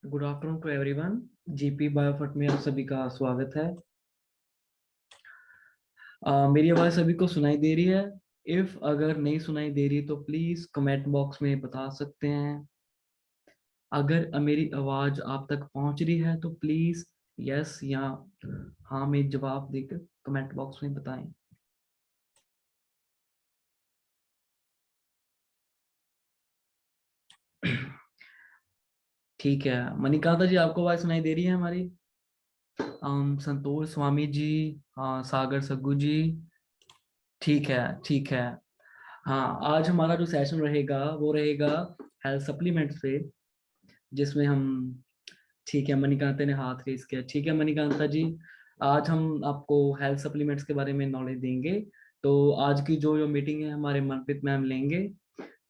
Good afternoon to everyone. GP बायोफट में आप सभी का स्वागत है। मेरी आवाज़ सभी को सुनाई दे रही है? इफ अगर नहीं सुनाई दे रही तो प्लीज कमेंट बॉक्स में बता सकते हैं। अगर मेरी आवाज़ आप तक पहुंच रही है तो प्लीज यस या हाँ में जवाब देकर कमेंट बॉक्स में बताएं। ठीक है, मणिकांता जी आपको आवाज़ सुनाई दे रही है हमारी? संतोष स्वामी जी, हाँ सागर सग्गू जी, ठीक है ठीक है। हाँ, आज हमारा जो सेशन रहेगा वो रहेगा हेल्थ सप्लीमेंट्स पे, जिसमें हम, ठीक है मणिकांता ने हाथ रेस किया, ठीक है मणिकांता जी, आज हम आपको हेल्थ सप्लीमेंट्स के बारे में नॉलेज देंगे। तो आज की जो जो मीटिंग है हमारे मनप्रीत मैम लेंगे,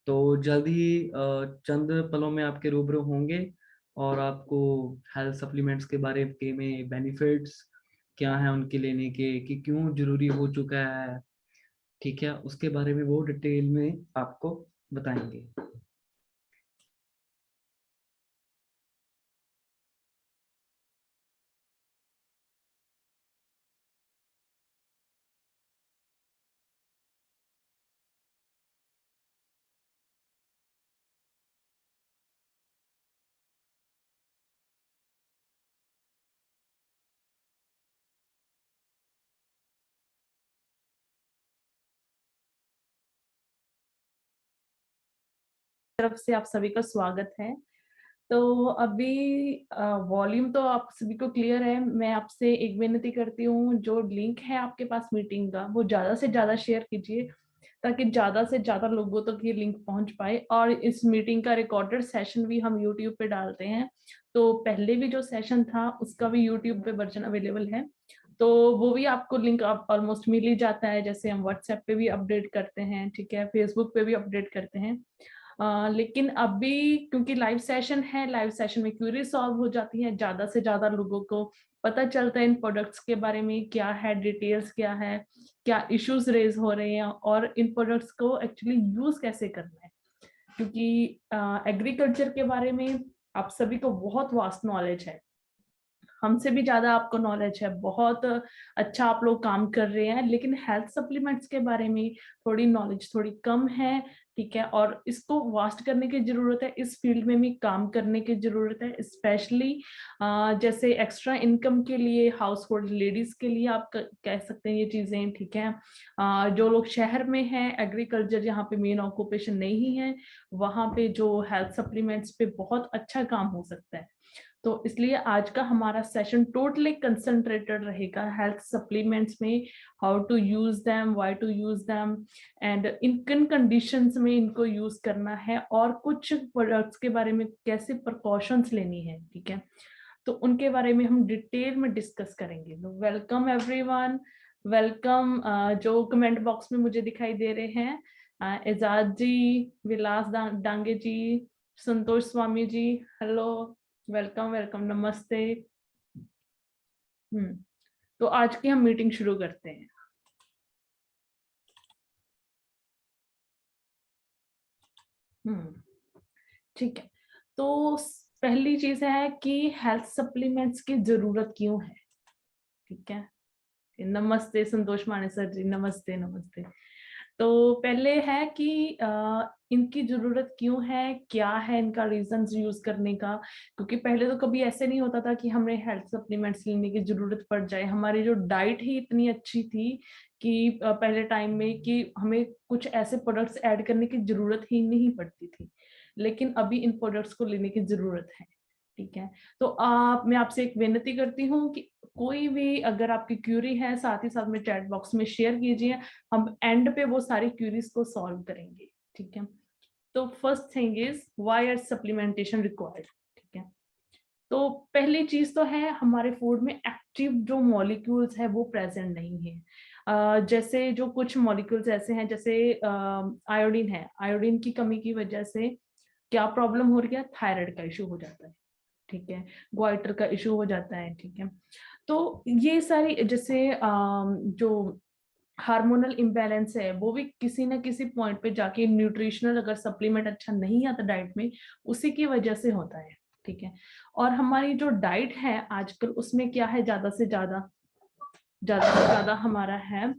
तो जल्द ही चंद पलों में आपके रूबरू होंगे और आपको हेल्थ सप्लीमेंट्स के बारे के में बेनिफिट्स क्या है उनके लेने के, कि क्यों जरूरी हो चुका है, ठीक है, उसके बारे में वो डिटेल में आपको बताएंगे। तरफ से आप सभी का स्वागत है। तो अभी वॉल्यूम तो आप सभी को क्लियर है। मैं आपसे एक विनती करती हूँ, जो लिंक है आपके पास मीटिंग का वो ज्यादा से ज्यादा शेयर कीजिए, ताकि ज्यादा से ज्यादा लोगों तक ये लिंक पहुंच पाए। और इस मीटिंग का रिकॉर्डेड सेशन भी हम यूट्यूब पे डालते हैं, तो पहले भी जो सेशन था उसका भी यूट्यूब पे वर्जन अवेलेबल है, तो वो भी आपको लिंक आप ऑलमोस्ट मिल ही जाता है। जैसे हम व्हाट्सएप पे भी अपडेट करते हैं, ठीक है, फेसबुक पे भी अपडेट करते हैं। लेकिन अभी क्योंकि लाइव सेशन है, लाइव सेशन में क्यूरी सॉल्व हो जाती है, ज्यादा से ज्यादा लोगों को पता चलता है इन प्रोडक्ट्स के बारे में, क्या है डिटेल्स, क्या है, क्या इश्यूज रेज हो रहे हैं और इन प्रोडक्ट्स को एक्चुअली यूज कैसे करना है। क्योंकि एग्रीकल्चर के बारे में आप सभी को बहुत वास्ट नॉलेज है, हमसे भी ज्यादा आपको नॉलेज है, बहुत अच्छा आप लोग काम कर रहे हैं, लेकिन हेल्थ सप्लीमेंट्स के बारे में थोड़ी नॉलेज थोड़ी कम है, ठीक है। और इसको वास्ट करने की जरूरत है, इस फील्ड में भी काम करने की जरूरत है, स्पेशली जैसे एक्स्ट्रा इनकम के लिए, हाउस होल्ड लेडीज के लिए आप कह सकते हैं ये चीजें, ठीक है। जो लोग शहर में हैं, एग्रीकल्चर जहाँ पे मेन ऑक्यूपेशन नहीं है, वहां पे जो हेल्थ सप्लीमेंट्स पे बहुत अच्छा काम हो सकता है। तो इसलिए आज का हमारा सेशन टोटली कंसंट्रेटेड रहेगा हेल्थ सप्लीमेंट्स में, how to use them, why to use them, and in किन कंडीशंस में इनको यूज करना है, और कुछ प्रोडक्ट्स के बारे में कैसे प्रिकॉशंस लेनी है, ठीक है। तो उनके बारे में हम डिटेल में डिस्कस करेंगे। तो वेलकम एवरीवन, वेलकम। जो कमेंट बॉक्स में मुझे दिखाई दे रहे हैं, एजाज जी, विलास डांगे जी, संतोष Swami ji, hello, welcome welcome, नमस्ते। तो आज की हम मीटिंग शुरू करते हैं। ठीक है, तो पहली चीज है कि हेल्थ सप्लीमेंट्स की जरूरत क्यों है, ठीक है। नमस्ते संतोष माने सर जी, नमस्ते नमस्ते। तो पहले है कि इनकी जरूरत क्यों है, क्या है इनका रीजन यूज करने का। क्योंकि पहले तो कभी ऐसे नहीं होता था कि हमें हेल्थ सप्लीमेंट्स लेने की जरूरत पड़ जाए, हमारी जो डाइट ही इतनी अच्छी थी कि पहले टाइम में कि हमें कुछ ऐसे प्रोडक्ट्स ऐड करने की जरूरत ही नहीं पड़ती थी। लेकिन अभी इन प्रोडक्ट्स को लेने की जरूरत है, ठीक है। तो मैं आपसे एक विनती करती हूँ कि कोई भी अगर आपकी क्यूरी है, साथ ही साथ में चैट बॉक्स में शेयर कीजिए, हम एंड पे वो सारी क्यूरीज को सॉल्व करेंगे, ठीक है। तो first thing is why are supplementation required, ठीक है। तो पहली चीज तो है हमारे फूड में एक्टिव जो मॉलिक्यूल्स है वो प्रेजेंट नहीं है। जैसे जो कुछ मॉलिक्यूल्स ऐसे हैं, जैसे आयोडीन है, आयोडीन की कमी की वजह से क्या प्रॉब्लम हो रही है, थायराइड का इशू हो जाता है, ठीक है, ग्वाइटर का इशू हो जाता है, ठीक है। तो ये सारी जैसे जो हार्मोनल इम्बैलेंस है वो भी किसी ना किसी पॉइंट पे जाके न्यूट्रिशनल अगर सप्लीमेंट अच्छा नहीं आता डाइट में, उसी की वजह से होता है, ठीक है। और हमारी जो डाइट है आजकल उसमें क्या है, ज्यादा से ज्यादा हमारा है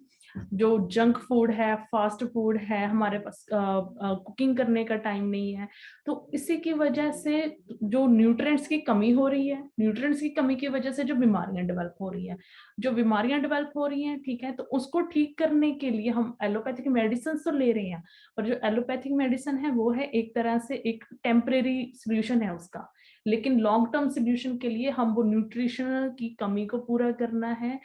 जो जंक फूड है, फास्ट फूड है, हमारे पास कुकिंग करने का टाइम नहीं है। तो इसी की वजह से जो न्यूट्रिएंट्स की कमी हो रही है, न्यूट्रिएंट्स की कमी की वजह से जो बीमारियां डेवलप हो रही है, ठीक है, तो उसको ठीक करने के लिए हम एलोपैथिक मेडिसिन तो ले रहे हैं, और जो एलोपैथिक मेडिसिन है वो है एक तरह से एक टेम्परेरी सोल्यूशन है उसका, लेकिन लॉन्ग टर्म सोल्यूशन के लिए हम वो न्यूट्रिशनल की कमी को पूरा करना है,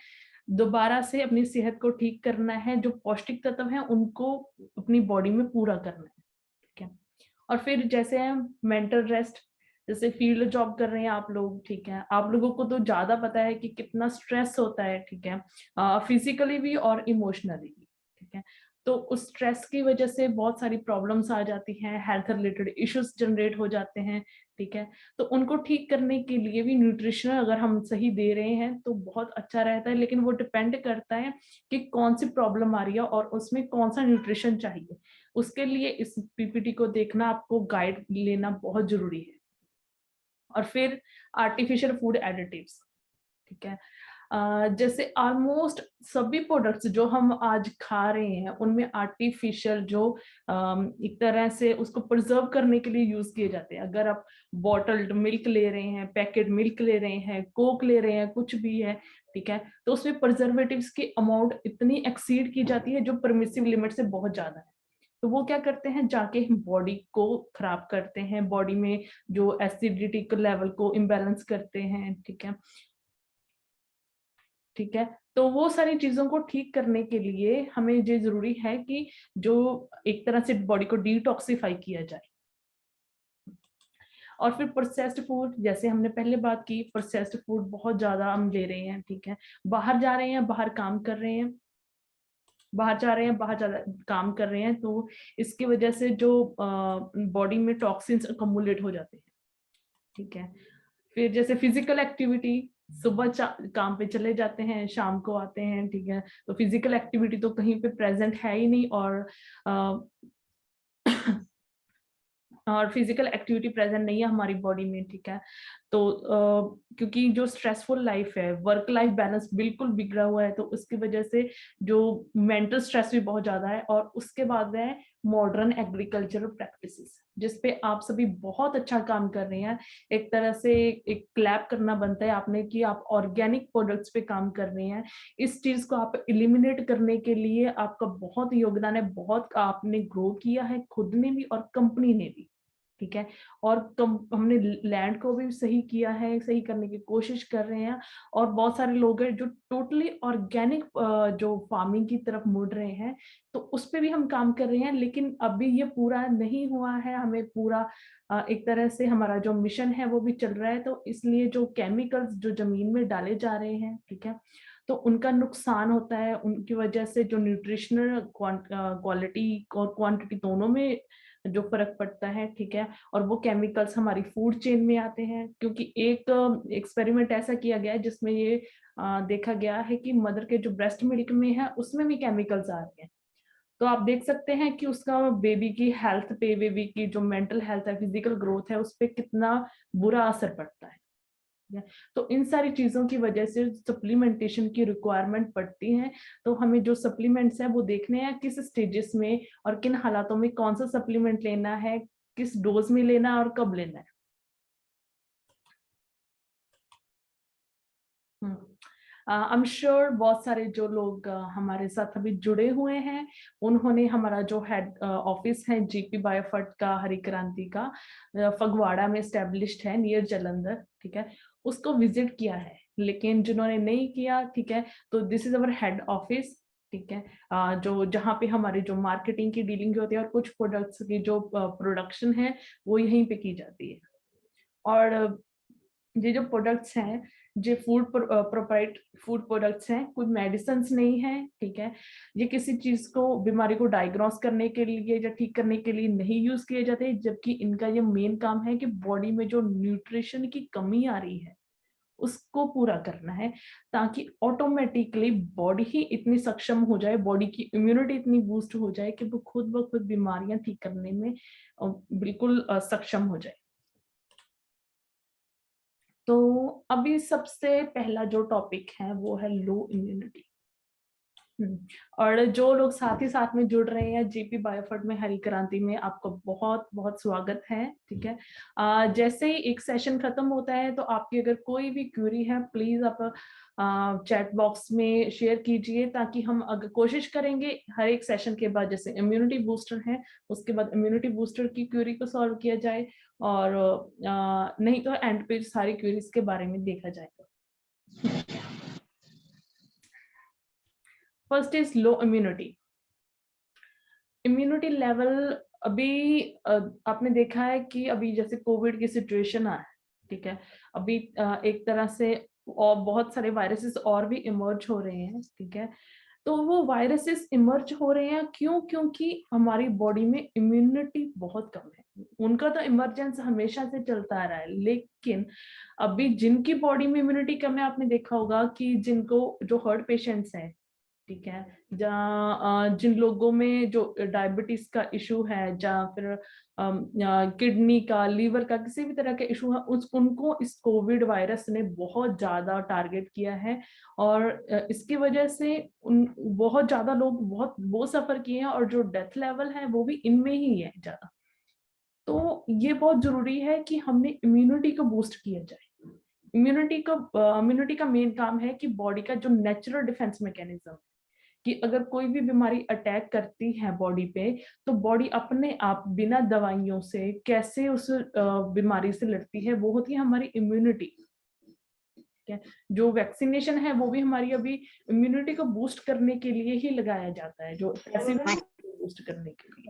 दोबारा से अपनी सेहत को ठीक करना है, जो पौष्टिक तत्व हैं उनको अपनी बॉडी में पूरा करना है, ठीक है। और फिर जैसे मेंटल रेस्ट, जैसे फील्ड जॉब कर रहे हैं आप लोग, ठीक है, आप लोगों को तो ज्यादा पता है कि कितना स्ट्रेस होता है, ठीक है, फिजिकली भी और इमोशनली भी, ठीक है। तो उस स्ट्रेस की वजह से बहुत सारी प्रॉब्लम्स आ जाती हैं, हेल्थ रिलेटेड इश्यूज जनरेट हो जाते हैं, ठीक है। तो उनको ठीक करने के लिए भी न्यूट्रिशन अगर हम सही दे रहे हैं तो बहुत अच्छा रहता है, लेकिन वो डिपेंड करता है कि कौन सी प्रॉब्लम आ रही है और उसमें कौन सा न्यूट्रिशन चाहिए। उसके लिए इस पीपीटी को देखना, आपको गाइड लेना बहुत जरूरी है। और फिर आर्टिफिशियल फूड एडिटिव्स, ठीक है, जैसे ऑलमोस्ट सभी प्रोडक्ट्स जो हम आज खा रहे हैं उनमें आर्टिफिशियल जो एक तरह से उसको प्रिजर्व करने के लिए यूज किए जाते हैं। अगर आप बॉटल्ड मिल्क ले रहे हैं, पैकेट मिल्क ले रहे हैं, कोक ले रहे हैं, कुछ भी है, ठीक है, तो उसमें प्रिजर्वेटिव्स की अमाउंट इतनी एक्सीड की जाती है जो परमिसिव लिमिट से बहुत ज्यादा है। तो वो क्या करते हैं, जाके बॉडी को खराब करते हैं, बॉडी में जो एसिडिटी के लेवल को इम्बेलेंस करते हैं, ठीक है, ठीक है। तो वो सारी चीजों को ठीक करने के लिए हमें ये जरूरी है कि जो एक तरह से बॉडी को डिटॉक्सिफाई किया जाए। और फिर प्रोसेस्ड फूड, जैसे हमने पहले बात की, प्रोसेस्ड फूड बहुत ज्यादा हम ले रहे हैं, ठीक है, बाहर जा रहे हैं, बाहर काम कर रहे हैं, बाहर जा रहे हैं, बाहर ज्यादा काम कर रहे हैं, तो इसकी वजह से जो बॉडी में टॉक्सिन्स अकोमुलेट हो जाते हैं, ठीक है। फिर जैसे फिजिकल एक्टिविटी, सुबह काम पे चले जाते हैं, शाम को आते हैं, ठीक है, तो फिजिकल एक्टिविटी तो कहीं पे प्रेजेंट है ही नहीं, और फिजिकल एक्टिविटी प्रेजेंट नहीं है हमारी बॉडी में, ठीक है। तो क्योंकि जो स्ट्रेसफुल लाइफ है, वर्क लाइफ बैलेंस बिल्कुल बिगड़ा हुआ है, तो उसकी वजह से जो मेंटल स्ट्रेस भी बहुत ज्यादा है। और उसके बाद है मॉडर्न एग्रीकल्चरल प्रैक्टिसेस, जिसपे आप सभी बहुत अच्छा काम कर रहे हैं। एक तरह से एक क्लैप करना बनता है आपने कि आप ऑर्गेनिक प्रोडक्ट्स पे काम कर रहे हैं। इस चीज को आप एलिमिनेट करने के लिए आपका बहुत योगदान है, बहुत आपने ग्रो किया है खुद ने भी और कंपनी ने भी, ठीक है। और हमने लैंड को भी सही किया है, सही करने की कोशिश कर रहे हैं। और बहुत सारे लोग हैं जो टोटली ऑर्गेनिक जो फार्मिंग की तरफ मुड़ रहे हैं, तो उस पे भी हम काम कर रहे हैं, लेकिन अभी ये पूरा नहीं हुआ है। हमें पूरा एक तरह से हमारा जो मिशन है वो भी चल रहा है, तो इसलिए जो केमिकल्स जो जमीन में डाले जा रहे हैं, ठीक है, तो उनका नुकसान होता है, उनकी वजह से जो न्यूट्रिशनल क्वालिटी और क्वांटिटी दोनों में जो फर्क पड़ता है, ठीक है। और वो केमिकल्स हमारी फूड चेन में आते हैं, क्योंकि एक एक्सपेरिमेंट ऐसा किया गया है जिसमें ये देखा गया है कि मदर के जो ब्रेस्ट मिल्क में है उसमें भी केमिकल्स आ रहे हैं। तो आप देख सकते हैं कि उसका बेबी की हेल्थ पे, बेबी की जो मेंटल हेल्थ है, फिजिकल ग्रोथ है, उस पर कितना बुरा असर पड़ता है। तो इन सारी चीजों की वजह से सप्लीमेंटेशन की रिक्वायरमेंट पड़ती है। तो हमें जो सप्लीमेंट्स है वो देखने हैं किस स्टेजेस में और किन हालातों में कौन सा सप्लीमेंट लेना है, किस डोज में लेना है और कब लेना है। आई एम श्योर बहुत सारे जो लोग हमारे साथ अभी जुड़े हुए हैं, उन्होंने हमारा जो हेड ऑफिस है जीपी बायोफर्ट का, हरी क्रांति का, फगवाड़ा में स्टैब्लिश्ड है नियर जलंधर, ठीक है, उसको विजिट किया है। लेकिन जिन्होंने नहीं किया, ठीक है, तो this is our head office, ठीक है, जो जहाँ पे हमारी जो मार्केटिंग की डीलिंग होती है और कुछ प्रोडक्ट्स की जो प्रोडक्शन है वो यहीं पे की जाती है। और ये जो प्रोडक्ट्स हैं, ये फूड प्रोडक्ट्स हैं, कोई मेडिसिन नहीं है, ठीक है। ये किसी चीज को, बीमारी को डायग्नोस करने के लिए या ठीक करने के लिए नहीं यूज किए जाते, जबकि इनका ये मेन काम है कि बॉडी में जो न्यूट्रिशन की कमी आ रही है उसको पूरा करना है, ताकि ऑटोमेटिकली बॉडी ही इतनी सक्षम हो जाए, बॉडी की इम्यूनिटी इतनी बूस्ट हो जाए कि वो खुद ब खुद बीमारियां ठीक करने में बिल्कुल सक्षम हो जाए। तो अभी सबसे पहला जो टॉपिक है वो है लो इम्यूनिटी। और जो लोग साथ ही साथ में जुड़ रहे हैं जीपी बायोफर्ट में हरी क्रांति में, आपको बहुत बहुत स्वागत है, ठीक है। जैसे ही एक सेशन खत्म होता है तो आपकी अगर कोई भी क्वेरी है प्लीज आप चैट बॉक्स में शेयर कीजिए, ताकि हम अगर कोशिश करेंगे हर एक सेशन के बाद, जैसे इम्यूनिटी बूस्टर है उसके बाद इम्यूनिटी बूस्टर की क्वेरी को सॉल्व किया जाए, और नहीं तो एंड पे सारी क्वेरीज के बारे में देखा जाएगा। First is low immunity. Immunity level अभी आपने देखा है कि अभी जैसे कोविड की सिचुएशन है, ठीक है, अभी एक तरह से और बहुत सारे वायरसेस और भी इमर्ज हो रहे हैं, ठीक है। तो वो वायरसेस इमर्ज हो रहे हैं क्यों? क्योंकि हमारी बॉडी में इम्यूनिटी बहुत कम है। उनका तो इमरजेंस हमेशा से चलता आ रहा है, लेकिन अभी जिनकी बॉडी में इम्यूनिटी कम है, आपने देखा होगा कि जिनको जो हार्ट पेशेंट्स हैं, ठीक है, जहाँ जिन लोगों में जो डायबिटीज का इशू है, जहाँ फिर किडनी का, लीवर का, किसी भी तरह का इशू है, उनको इस कोविड वायरस ने बहुत ज्यादा टारगेट किया है। और इसकी वजह से उन बहुत ज्यादा लोग बहुत वो सफर किए हैं, और जो डेथ लेवल है वो भी इनमें ही है ज्यादा। तो ये बहुत जरूरी है कि हमने इम्यूनिटी को बूस्ट किया जाए। इम्यूनिटी का मेन काम है कि बॉडी का जो नेचुरल डिफेंस मैकेनिज्म, कि अगर कोई भी बीमारी अटैक करती है बॉडी पे, तो बॉडी अपने आप बिना दवाइयों से कैसे उस बीमारी से लड़ती है, वो होती है हमारी इम्यूनिटी। ठीक है, जो वैक्सीनेशन है वो भी हमारी अभी इम्यूनिटी को बूस्ट करने के लिए ही लगाया जाता है, जो ऐसे बूस्ट करने के लिए।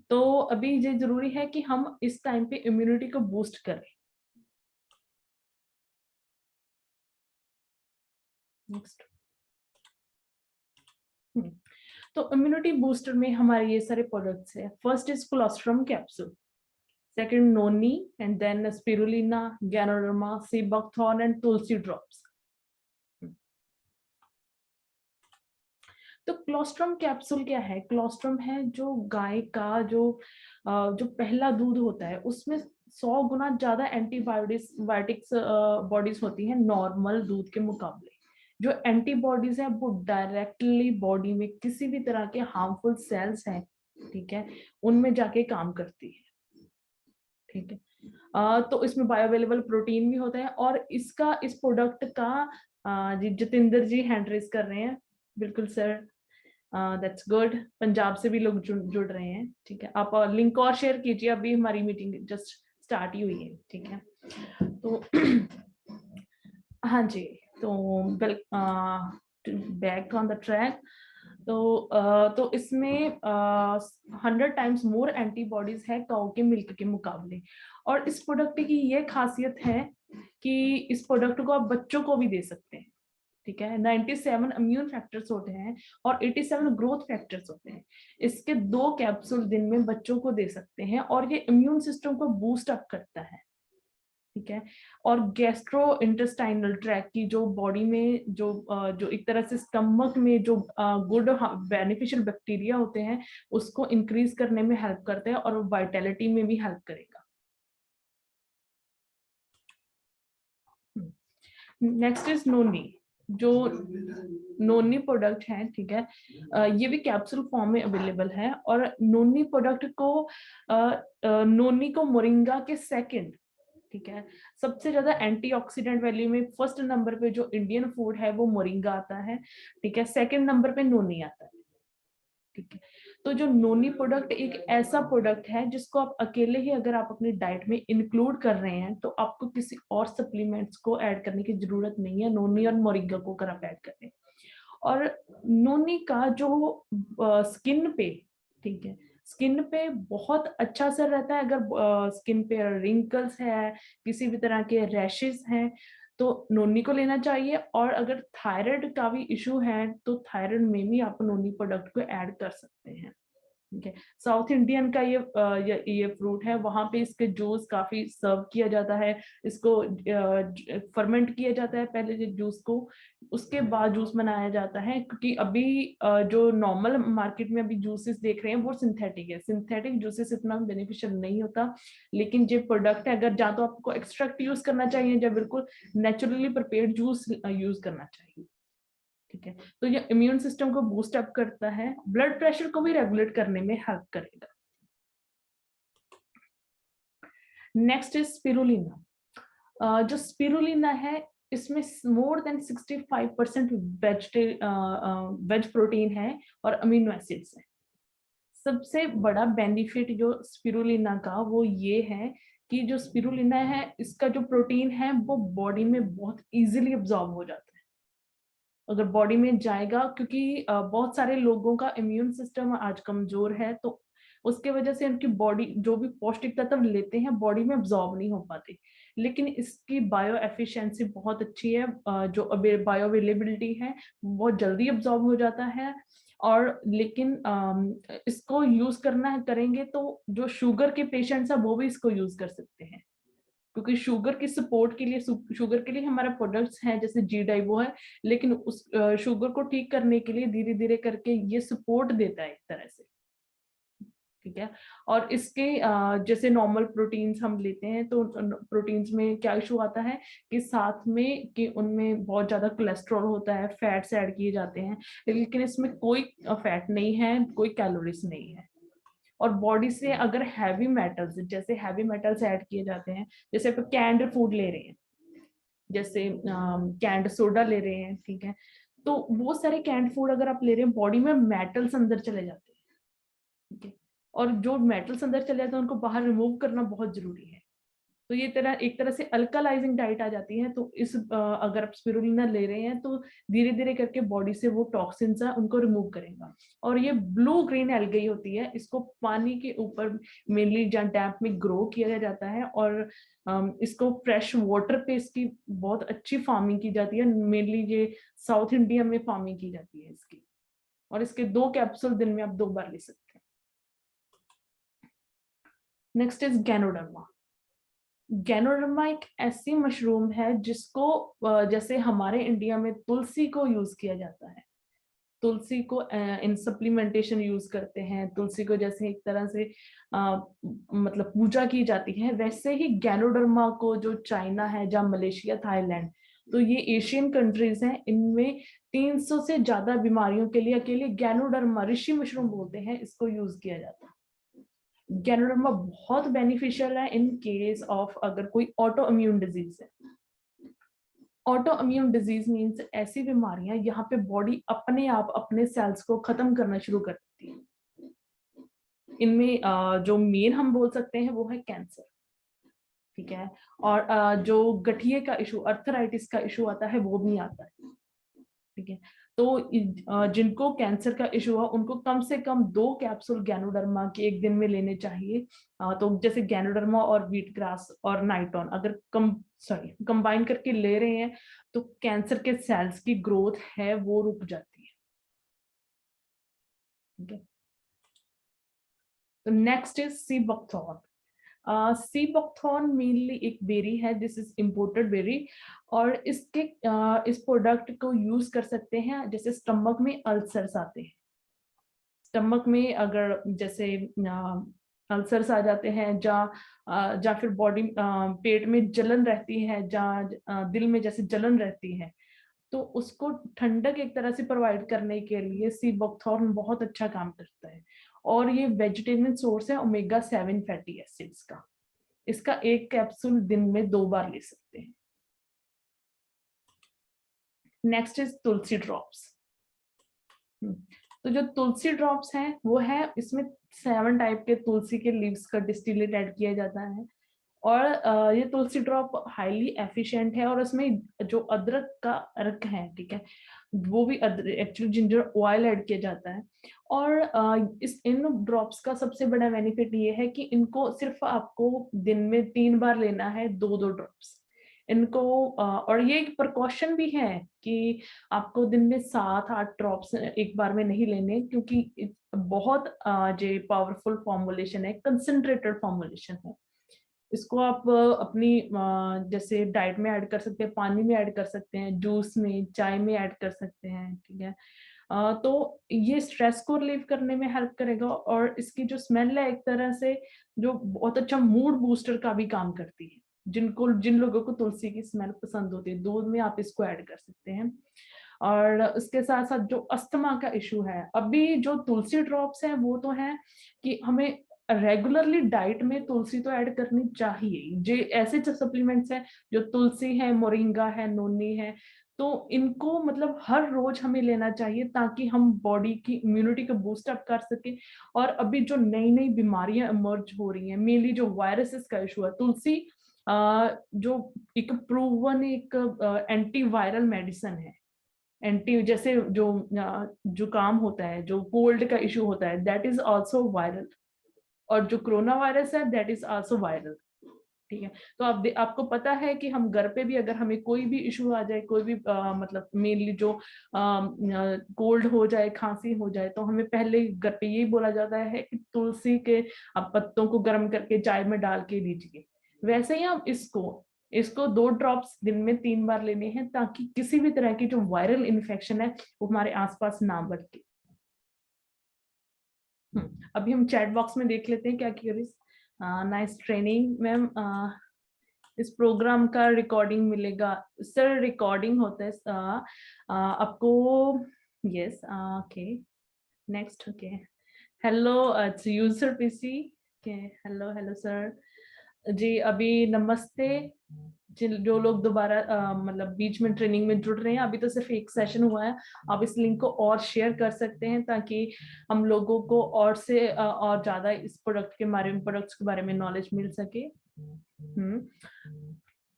तो अभी ये जरूरी है कि हम इस टाइम पे इम्यूनिटी को बूस्ट करें। नेक्स्ट। तो इम्यूनिटी बूस्टर में हमारे ये सारे प्रोडक्ट्स है। First is colostrum capsule, second noni, and then spirulina, ganoderma, sea buckthorn and tulsi drops. तो क्लोस्ट्रम कैप्सूल क्या है? क्लोस्ट्रम है जो गाय का जो पहला दूध होता है, उसमें 100 गुना ज्यादा एंटीबायोटिक्स बॉडीज होती है नॉर्मल दूध के मुकाबले। जो एंटीबॉडीज है वो डायरेक्टली बॉडी में किसी भी तरह के हार्मफुल सेल्स हैं, ठीक है, उनमें जाके काम करती है, ठीक है। तो इसमें बायोअवेलेबल प्रोटीन भी होता है, और इस प्रोडक्ट का जी जतिंदर जी हैंड रेज कर रहे हैं। बिल्कुल सर, दैट्स गुड। पंजाब से भी लोग जुड़ रहे हैं, ठीक है। आप लिंक और शेयर कीजिए, अभी हमारी मीटिंग जस्ट स्टार्ट ही हुई है, ठीक है। तो हाँ जी, तो बैक ऑन द ट्रैक। तो इसमें 100 टाइम्स मोर एंटीबॉडीज है काऊ के मिल्क के मुकाबले। और इस प्रोडक्ट की ये खासियत है कि इस प्रोडक्ट को आप बच्चों को भी दे सकते हैं, ठीक है। 97 इम्यून फैक्टर्स होते हैं और 87 ग्रोथ फैक्टर्स होते हैं। इसके 2 कैप्सूल दिन में बच्चों को दे सकते हैं, और ये इम्यून सिस्टम को बूस्ट अप करता है, ठीक है। और गैस्ट्रो इंटेस्टाइनल ट्रैक की जो बॉडी में जो एक तरह से स्टमक में जो गुड बेनिफिशियल बैक्टीरिया होते हैं, उसको इंक्रीज करने में हेल्प करते हैं, और वाइटैलिटी में भी हेल्प करेगा। नेक्स्ट इज नोनी। जो नोनी प्रोडक्ट है, ठीक है, ये भी कैप्सूल फॉर्म में अवेलेबल है। और नोनी प्रोडक्ट को नोनी को मोरिंगा के सेकंड, ठीक है, सबसे ज्यादा एंटीऑक्सीडेंट वैल्यू में फर्स्ट नंबर पे जो इंडियन फूड है वो मोरिंगा आता है, ठीक है। सेकंड नंबर पे नोनी आता है, ठीक है। तो जो नोनी प्रोडक्ट एक ऐसा प्रोडक्ट है जिसको आप अकेले ही अगर आप अपनी डाइट में इंक्लूड कर रहे हैं, तो आपको किसी और सप्लीमेंट्स को ऐड करने की जरूरत नहीं है, नोनी और मोरिंगा को अगर आप ऐड कर रहे हैं। और नोनी का जो स्किन पे, ठीक है, स्किन पे बहुत अच्छा असर रहता है। अगर स्किन पे रिंकल्स है, किसी भी तरह के रैशेस हैं, तो नोनी को लेना चाहिए। और अगर थायराइड का भी इशू है तो थायराइड में भी आप नोनी प्रोडक्ट को ऐड कर सकते हैं। ठीक है, साउथ इंडियन का ये फ्रूट है, वहां पे इसके जूस काफी सर्व किया जाता है। इसको फर्मेंट किया जाता है पहले जूस को, उसके बाद जूस बनाया जाता है। क्योंकि अभी जो नॉर्मल मार्केट में अभी जूसेस देख रहे हैं वो सिंथेटिक है, सिंथेटिक जूसेस इतना बेनिफिशियल नहीं होता। लेकिन जो प्रोडक्ट है, अगर जहाँ तो आपको एक्सट्रैक्ट यूज करना चाहिए, या बिल्कुल नेचुरली प्रिपेयर्ड जूस यूज करना चाहिए। ठीक है, तो ये इम्यून सिस्टम को बूस्ट अप करता है, ब्लड प्रेशर को भी रेगुलेट करने में हेल्प करेगा। Next is spirulina. जो स्पिरुलिना है, इसमें मोर देन 65% वेज प्रोटीन है और अमीनो एसिड्स है। सबसे बड़ा बेनिफिट जो स्पिरुलिना का वो ये है कि जो स्पिरुलिना है, इसका जो प्रोटीन है वो बॉडी में बहुत इजीली अब्सॉर्ब हो जाता है अगर बॉडी में जाएगा। क्योंकि बहुत सारे लोगों का इम्यून सिस्टम आज कमजोर है, तो उसके वजह से उनकी बॉडी जो भी पौष्टिक तत्व लेते हैं बॉडी में अब्सॉर्ब नहीं हो पाते। लेकिन इसकी बायो एफिशिएंसी बहुत अच्छी है, जो बायो अवेलेबिलिटी है बहुत जल्दी अब्सॉर्ब हो जाता है। और लेकिन इसको यूज करना करेंगे तो जो शुगर के पेशेंट्स है वो भी इसको यूज कर सकते हैं। क्योंकि शुगर की सपोर्ट के लिए, शुगर के लिए हमारा प्रोडक्ट्स हैं जैसे जी वो है, लेकिन उस शुगर को ठीक करने के लिए धीरे धीरे करके ये सपोर्ट देता है एक तरह से। ठीक है, और इसके जैसे नॉर्मल प्रोटीन्स हम लेते हैं तो प्रोटीन्स में क्या इशू आता है कि साथ में कि उनमें बहुत ज्यादा कोलेस्ट्रॉल होता है, फैट्स ऐड किए जाते हैं। लेकिन इसमें कोई फैट नहीं है, कोई कैलोरीज नहीं है। और बॉडी से अगर हैवी मेटल्स, जैसे हैवी मेटल्स ऐड किए जाते हैं, जैसे आप कैंड फूड ले रहे हैं, जैसे कैंड सोडा ले रहे हैं, ठीक है, तो वो सारे कैंड फूड अगर आप ले रहे हैं, बॉडी में मेटल्स अंदर चले जाते हैं। ठीक है, और जो मेटल्स अंदर चले जाते हैं उनको बाहर रिमूव करना बहुत जरूरी है। तो ये एक तरह से अल्कलाइजिंग डाइट आ जाती है। तो अगर आप स्पिरुलिना ले रहे हैं तो धीरे धीरे करके बॉडी से वो टॉक्सिन्स है उनको रिमूव करेगा। और ये ब्लू ग्रीन एल्गी होती है, इसको पानी के ऊपर मेनली जहाँ डैम्प में ग्रो किया जाता है। और इसको फ्रेश वाटर पे इसकी बहुत अच्छी फार्मिंग की जाती है। मेनली ये साउथ इंडिया में फार्मिंग की जाती है इसकी। और इसके 2 कैप्सूल दिन में आप 2 बार ले सकते हैं। Next is ganoderma. गैनोडर्मा एक ऐसी मशरूम है जिसको जैसे हमारे इंडिया में तुलसी को यूज किया जाता है, तुलसी को इन सप्लीमेंटेशन यूज करते हैं, तुलसी को जैसे एक तरह से मतलब पूजा की जाती है, वैसे ही गैनोडर्मा को जो चाइना है, जहाँ मलेशिया, थाईलैंड, तो ये एशियन कंट्रीज हैं, इनमें 300 से ज्यादा बीमारियों के लिए अकेले गैनोडर्मा, ऋषि मशरूम बोलते हैं, इसको यूज किया जाता है। गैनोडर्मा बहुत बेनिफिशियल है इन केस ऑफ अगर कोई ऑटो इम्यून डिजीज है। ऑटो इम्यून डिजीज मीन्स ऐसी बीमारियां यहाँ पे बॉडी अपने आप अपने सेल्स को खत्म करना शुरू कर देती है। इनमें जो मेन हम बोल सकते हैं वो है कैंसर। ठीक है, और जो गठिए का इशू, अर्थराइटिस का इशू आता है वो भी आता है। ठीक है, तो जिनको कैंसर का इशू है उनको कम से कम 2 कैप्सूल गैनोडर्मा के एक दिन में लेने चाहिए। तो जैसे गैनोडर्मा और व्हीट ग्रास और नाइटोन अगर कंबाइन करके ले रहे हैं तो कैंसर के सेल्स की ग्रोथ है वो रुक जाती है। ठीक है, तो next is sea buckthorn. Sea buckthorn mainly एक बेरी है, दिस इज इम्पोर्टेड बेरी। और इस प्रोडक्ट को यूज कर सकते हैं जैसे स्टमक में अल्सर्स आते हैं, स्टमक में अगर जैसे अल्सर्स आ जाते हैं, जहाँ फिर बॉडी पेट में जलन रहती है, जहाँ दिल में जैसे जलन रहती है, तो उसको ठंडक एक तरह से प्रोवाइड करने के लिए सी बकथॉर्न बहुत अच्छा काम करता है। और ये वेजिटेरियन सोर्स है ओमेगा 7 फैटी एसिड्स का। इसका 1 कैप्सूल दिन में 2 बार ले सकते हैं। Next is Tulsi drops. तो जो तुलसी ड्रॉप्स हैं वो है, इसमें 7 टाइप के तुलसी के लीव्स का डिस्टिलेट ऐड किया जाता है। और ये तुलसी ड्रॉप हाईली एफिशिएंट है और उसमें जो अदरक का अर्क है, ठीक है, वो भी एक्चुअली जिंजर ऑयल ऐड किया जाता है। और इस इन ड्रॉप्स का सबसे बड़ा बेनिफिट ये है कि इनको सिर्फ आपको दिन में 3 बार लेना है, 2-2 ड्रॉप्स इनको। और ये एक प्रिकॉशन भी है कि आपको दिन में 7-8 ड्रॉप्स एक बार में नहीं लेने, क्योंकि बहुत जो पावरफुल फॉर्मुलेशन है, कंसंट्रेटेड फॉर्मुलेशन है। इसको आप अपनी जैसे डाइट में ऐड कर सकते हैं, पानी में ऐड कर सकते हैं, जूस में, चाय में ऐड कर सकते हैं, ठीक है। तो ये स्ट्रेस को रिलीव करने में हेल्प करेगा और इसकी जो स्मेल है एक तरह से जो बहुत अच्छा मूड बूस्टर का भी काम करती है। जिन लोगों को तुलसी की स्मेल पसंद होती है, दूध में आप इसको ऐड कर सकते हैं। और उसके साथ साथ जो अस्थमा का इशू है, अभी जो तुलसी ड्रॉप्स हैं वो तो है कि हमें रेगुलरली डाइट में तुलसी तो ऐड करनी चाहिए। जे ऐसे जो सप्लीमेंट्स हैं जो तुलसी है, मोरिंगा है, नोनी है, तो इनको मतलब हर रोज हमें लेना चाहिए ताकि हम बॉडी की इम्यूनिटी को बूस्ट अप कर सके। और अभी जो नई नई बीमारियां इमर्ज हो रही हैं, मेनली जो वायरसेस का इशू है, तुलसी जो एक प्रूवन एक एंटी वायरल मेडिसिन है। एंटी जैसे जो जुकाम होता है, जो कोल्ड का इशू होता है, दैट इज आल्सो वायरल। और जो कोरोना वायरस है दैट इज आल्सो वायरल, ठीक है। तो आपको पता है कि हम घर पे भी अगर हमें कोई भी इशू आ जाए, कोई भी मतलब मेनली जो कोल्ड हो जाए, खांसी हो जाए, तो हमें पहले घर पे यही बोला जाता है कि तुलसी के आप पत्तों को गर्म करके चाय में डाल के दीजिए। वैसे ही हम इसको इसको 2 ड्रॉप्स दिन में 3 बार लेने हैं ताकि किसी भी तरह की जो वायरल इन्फेक्शन है वो हमारे आसपास ना बढ़े। अभी हम चैट बॉक्स में देख लेते हैं क्या क्यूरीज। Nice training ma'am. इस प्रोग्राम का रिकॉर्डिंग मिलेगा सर? रिकॉर्डिंग होता है आपको। Yes, okay, next, okay. Hello, it's user PC. Okay, hello hello sir जी। अभी नमस्ते जो लोग दोबारा मतलब बीच में ट्रेनिंग में जुड़ रहे हैं, अभी तो सिर्फ एक सेशन हुआ है। आप इस लिंक को और शेयर कर सकते हैं ताकि हम लोगों को और से और ज्यादा इस प्रोडक्ट के बारे में, प्रोडक्ट्स के बारे में नॉलेज मिल सके।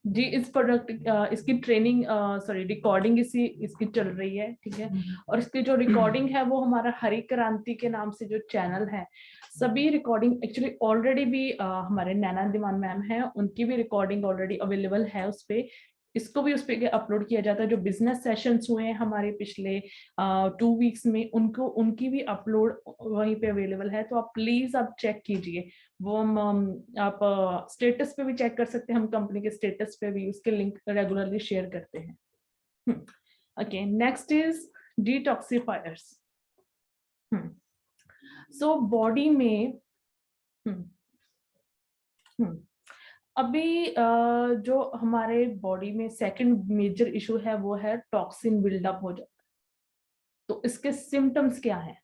जी, इस प्रोडक्ट इसकी ट्रेनिंग सॉरी रिकॉर्डिंग इसकी चल रही है, ठीक है। और इसकी जो रिकॉर्डिंग है वो हमारा हरी क्रांति के नाम से जो चैनल है, सभी रिकॉर्डिंग एक्चुअली ऑलरेडी भी हमारे नैना दीवान मैम है, उनकी भी रिकॉर्डिंग ऑलरेडी अवेलेबल है उस पे। इसको भी उस पे अपलोड किया जाता है। जो बिजनेस सेशंस हुए हैं हमारे पिछले 2 वीक्स में, उनकी भी अपलोड वहीं पे अवेलेबल है। तो आप प्लीज आप चेक कीजिए। वो हम आप स्टेटस पे भी चेक कर सकते हैं, हम कंपनी के स्टेटस पे भी उसके लिंक रेगुलरली शेयर करते हैं। Okay, next is detoxifiers. So body में अभी जो हमारे बॉडी में सेकंड मेजर इशू है वो है टॉक्सिन बिल्डअप हो जाता है। तो इसके सिम्टम्स क्या हैं?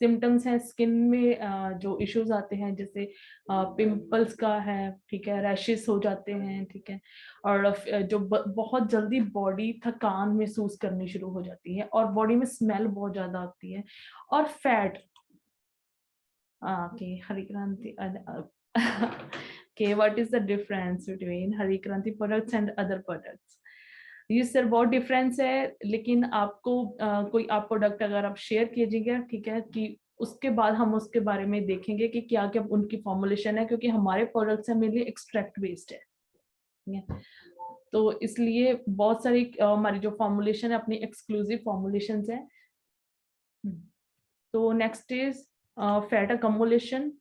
सिम्टम्स हैं स्किन में जो इश्यूज आते हैं, जैसे पिंपल्स का है, ठीक है, रैशेस हो जाते हैं, ठीक है। और जो बहुत जल्दी बॉडी थकान महसूस करनी शुरू हो जाती है और बॉडी में स्मेल बहुत ज्यादा आती है। और फैट, ओके, हरी क्रांति okay, what is the difference between हरी क्रांति products and other products? ये सर बहुत डिफरेंस है, लेकिन आपको कोई आप प्रोडक्ट अगर आप शेयर कीजिएगा, ठीक है, कि उसके बाद हम उसके बारे में देखेंगे कि क्या क्या उनकी फॉर्मुलेशन है, क्योंकि हमारे प्रोडक्ट्स है मेनली एक्सट्रैक्ट बेस्ड है, ठीक है। तो इसलिए बहुत सारी हमारी जो फॉर्मुलेशन है अपनी एक्सक्लूसिव फॉर्मुलेशंस है। तो नेक्स्ट इज फैट अकम्युलेशन।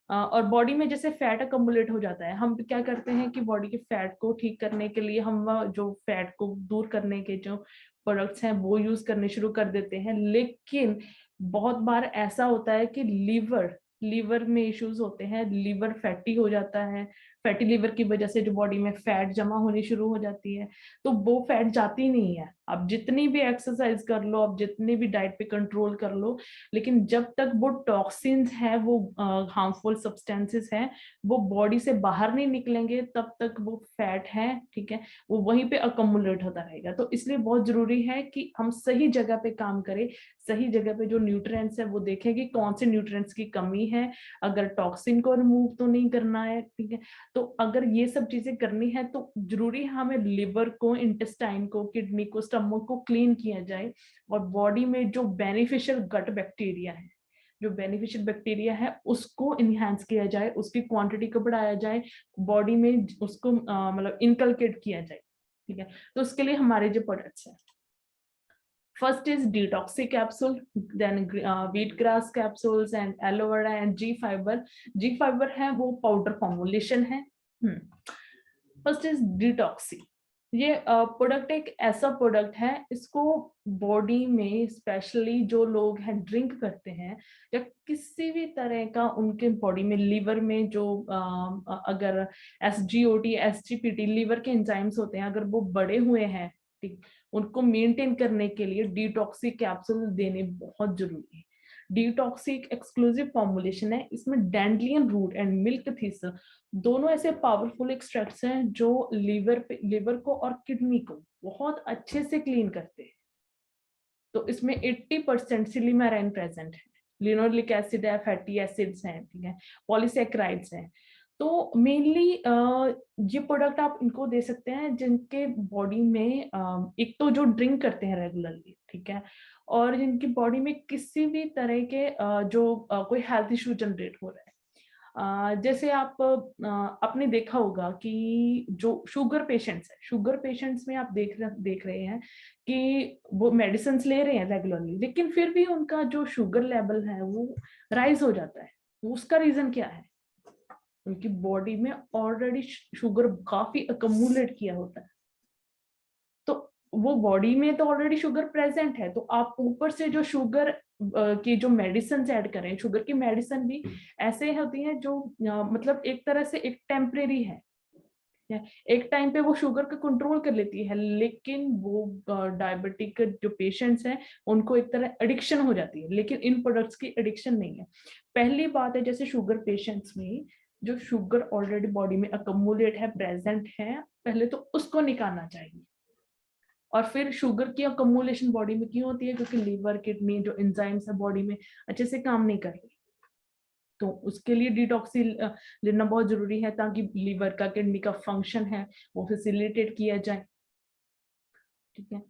और बॉडी में जैसे फैट अकम्युलेट हो जाता है, हम क्या करते हैं कि बॉडी के फैट को ठीक करने के लिए हम जो फैट को दूर करने के जो प्रोडक्ट्स हैं वो यूज करने शुरू कर देते हैं। लेकिन बहुत बार ऐसा होता है कि लीवर में इश्यूज होते हैं, लीवर फैटी हो जाता है। फैटी लीवर की वजह से जो बॉडी में फैट जमा होनी शुरू हो जाती है, तो वो फैट जाती नहीं है। आप जितनी भी एक्सरसाइज कर लो, आप जितनी भी डाइट पे कंट्रोल कर लो, लेकिन जब तक वो टॉक्सिन्स है, वो हार्मफुल सब्सटेंसेस हैं, वो बॉडी से बाहर नहीं निकलेंगे, तब तक वो फैट है, ठीक है, वो वहीं पे अकम्युलेट होता रहेगा। तो इसलिए बहुत जरूरी है कि हम सही जगह पे काम करें, सही जगह पे जो न्यूट्रिएंट्स है वो देखें कि कौन से न्यूट्रिएंट्स की कमी है, अगर टॉक्सिन को रिमूव तो नहीं करना है, ठीक है। तो अगर ये सब चीजें करनी है तो जरूरी है हमें लिवर को, इंटेस्टाइन को, किडनी को, स्टमक को क्लीन किया जाए, और बॉडी में जो बेनिफिशियल गट बैक्टीरिया है, जो बेनिफिशियल बैक्टीरिया है उसको इनहेंस किया जाए, उसकी क्वांटिटी को बढ़ाया जाए, बॉडी में उसको मतलब इनकलकेट किया जाए। ठीक है, तो उसके लिए हमारे जो प्रोडक्ट्स हैं, first is detoxy capsule, then wheatgrass capsules and aloe vera and G fiber. G fiber है वो पाउडर फॉर्मुलेशन है। First is Detoxi. ये प्रोडक्ट एक ऐसा प्रोडक्ट है, इसको बॉडी में स्पेशली जो लोग हैं ड्रिंक करते हैं या किसी भी तरह का उनके बॉडी में लिवर में जो अगर SGOT SGPT लिवर के एंजाइम्स होते हैं अगर वो बढ़े हुए हैं, ठीक, उनको मेंटेन करने के लिए डिटॉक्सी कैप्सूल देने बहुत जरूरी है। डिटॉक्सी एक एक्सक्लूसिव फॉर्मुलेशन है, इसमें डैंडलियन रूट एंड मिल्क थीसर दोनों ऐसे पावरफुल एक्सट्रैक्ट्स हैं जो लिवर को और किडनी को बहुत अच्छे से क्लीन करते हैं। तो इसमें 80% सिलिमेराइन प्रेजेंट है, लिनोलिक एसिड है, फैटी एसिड्स हैं, ठीक है, पॉलीसैकेराइड्स हैं। तो मेनली ये प्रोडक्ट आप इनको दे सकते हैं जिनके बॉडी में एक तो जो ड्रिंक करते हैं रेगुलरली, ठीक है, और जिनकी बॉडी में किसी भी तरह के जो कोई हेल्थ इशू जनरेट हो रहा है। जैसे आप आपने देखा होगा कि जो शुगर पेशेंट्स है, शुगर पेशेंट्स में आप देख रहे हैं कि वो मेडिसिन ले रहे हैं रेगुलरली, लेकिन फिर भी उनका जो शुगर लेवल है वो राइज हो जाता है। उसका रीजन क्या है? उनकी बॉडी में ऑलरेडी शुगर काफी अकमुलेट किया होता है, तो वो बॉडी में तो ऑलरेडी शुगर प्रेजेंट है, तो आप ऊपर से जो शुगर की जो मेडिसिन ऐड करें, शुगर की मेडिसिन भी ऐसे होती है जो मतलब एक तरह से एक टेम्परेरी है, एक टाइम पे वो शुगर का कंट्रोल कर लेती है, लेकिन वो डायबिटिक जो पेशेंट्स हैं उनको एक तरह एडिक्शन हो जाती है, लेकिन इन प्रोडक्ट्स की एडिक्शन नहीं है। पहली बात है, जैसे शुगर पेशेंट्स में जो शुगर ऑलरेडी बॉडी में अकमुलेट है, प्रेजेंट है, पहले तो उसको निकालना चाहिए। और फिर शुगर की अकमुलेशन बॉडी में क्यों होती है? क्योंकि लीवर, किडनी जो एंजाइम्स है बॉडी में अच्छे से काम नहीं कर रही, तो उसके लिए डिटॉक्सी लेना बहुत जरूरी है ताकि लीवर का, किडनी का फंक्शन है वो फैसिलिटेट किया जाए। ठीक है,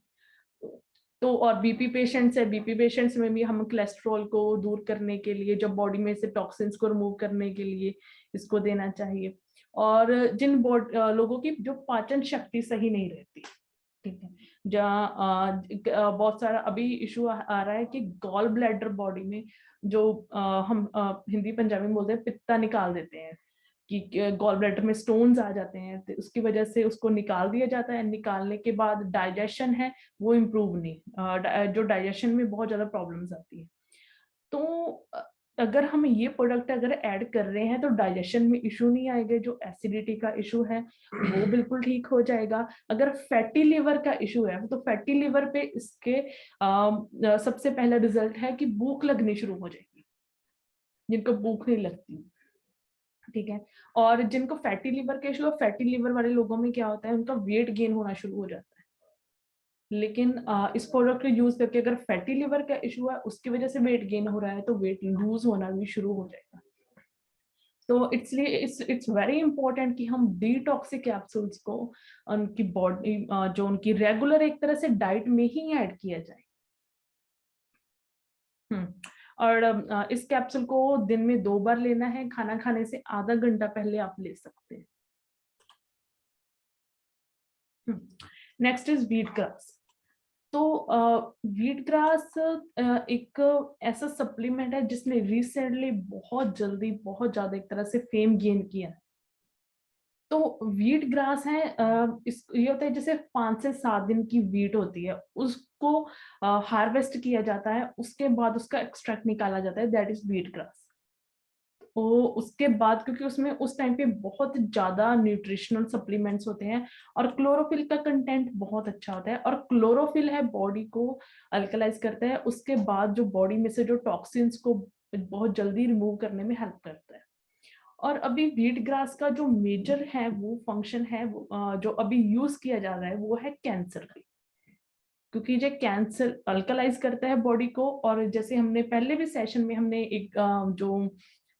तो और बीपी पेशेंट्स है, बीपी पेशेंट्स में भी हम कोलेस्ट्रॉल को दूर करने के लिए, जब बॉडी में से टॉक्सिन्स को रिमूव करने के लिए इसको देना चाहिए। और जिन लोगों की जो पाचन शक्ति सही नहीं रहती, ठीक है, जहाँ बहुत सारा अभी इशू आ रहा है कि गॉल ब्लैडर बॉडी में जो हम हिंदी पंजाबी में बोलते हैं पित्ता निकाल देते हैं, कि गॉल ब्लैडर में स्टोन्स आ जाते हैं, तो उसकी वजह से उसको निकाल दिया जाता है। निकालने के बाद डाइजेशन है वो इम्प्रूव नहीं, जो डाइजेशन में बहुत ज्यादा प्रॉब्लम्स आती है। तो अगर हम ये प्रोडक्ट अगर ऐड कर रहे हैं तो डाइजेशन में इशू नहीं आएगा, जो एसिडिटी का इशू है वो बिल्कुल ठीक हो जाएगा। अगर फैटी लिवर का इशू है तो फैटी लिवर पे इसके सबसे पहला रिजल्ट है कि भूख लगनी शुरू हो जाएगी, जिनको भूख नहीं लगती, ठीक है। और जिनको फैटी लिवर का इशू है, फैटी लिवर वाले लोगों में क्या होता है, उनका वेट गेन होना शुरू हो जाता है। लेकिन इस प्रोडक्ट को यूज करके अगर फैटी लिवर का इशू है उसकी वजह से वेट गेन हो रहा है तो वेट लूज होना भी शुरू हो जाएगा। तो इट्स वेरी इंपॉर्टेंट कि हम डिटॉक्सिक कैप्सूल्स को उनकी बॉडी जो उनकी रेगुलर एक तरह से डाइट में ही ऐड किया जाए। और इस कैप्सूल को दिन में 2 बार लेना है, खाना खाने से आधा घंटा पहले आप ले सकते हैं। Next is wheat grass. तो व्हीट ग्रास एक ऐसा सप्लीमेंट है जिसने रिसेंटली बहुत जल्दी बहुत ज्यादा एक तरह से फेम गेन किया है। तो व्हीट ग्रास है, ये होता है जैसे 5 से 7 दिन की व्हीट होती है, उसको हार्वेस्ट किया जाता है, उसके बाद उसका एक्सट्रैक्ट निकाला जाता है, दैट इज व्हीट ग्रास। तो उसके बाद क्योंकि उसमें उस टाइम पे बहुत ज्यादा न्यूट्रिशनल सप्लीमेंट्स होते हैं और क्लोरोफिल का कंटेंट बहुत अच्छा होता है, और क्लोरोफिल है बॉडी को अल्कलाइज करता है, उसके बाद जो बॉडी में से जो टॉक्सिन्स को बहुत जल्दी रिमूव करने में हेल्प करता है। और अभी व्हीट ग्रास का जो मेजर है वो फंक्शन है जो अभी यूज किया जा रहा है वो है कैंसर पे, क्योंकि जो कैंसर अल्कलाइज करता है बॉडी को। और जैसे हमने पहले भी सेशन में हमने एक जो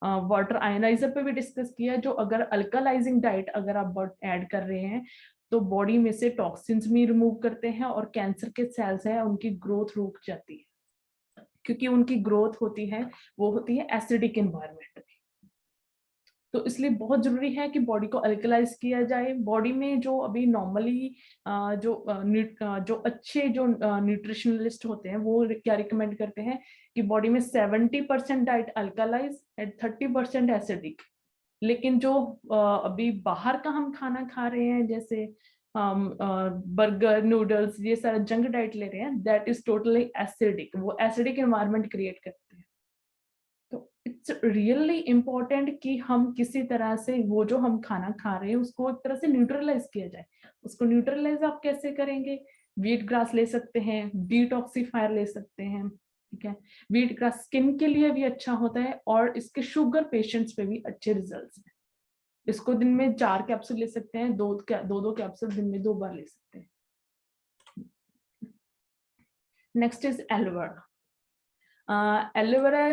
वाटर आयनाइजर पे भी डिस्कस किया, जो अगर अल्कलाइजिंग डाइट अगर आप ऐड कर रहे हैं तो बॉडी में से टॉक्सिन्स भी रिमूव करते हैं और कैंसर के सेल्स है उनकी ग्रोथ रुक जाती है, क्योंकि उनकी ग्रोथ होती है वो होती है एसिडिक एनवायरनमेंट में। तो इसलिए बहुत जरूरी है कि बॉडी को अल्कलाइज किया जाए। बॉडी में जो अभी नॉर्मली जो अच्छे जो न्यूट्रिशनलिस्ट होते हैं वो क्या रिकमेंड करते हैं कि बॉडी में 70% डाइट अल्कलाइज एंड 30% एसिडिक। लेकिन जो अभी बाहर का हम खाना खा रहे हैं, जैसे बर्गर, नूडल्स, ये सारा जंक डाइट ले रहे हैं, दैट इज टोटली एसिडिक, वो एसिडिक एनवायरनमेंट क्रिएट करते हैं। तो इट्स रियली इम्पोर्टेंट कि हम किसी तरह से वो जो हम खाना खा रहे हैं उसको एक तरह से न्यूट्रलाइज किया जाए। उसको न्यूट्रलाइज आप कैसे करेंगे? व्हीट ग्रास ले सकते हैं, डिटॉक्सिफायर ले सकते हैं, ठीक है। व्हीट ग्रास स्किन के लिए भी अच्छा होता है और इसके शुगर पेशेंट्स पे भी अच्छे रिजल्ट्स हैं। इसको दिन में 4 कैप्सूल ले सकते हैं, दो कैप्सूल दिन में 2 बार ले सकते हैं। Next is aloe vera. एलोवेरा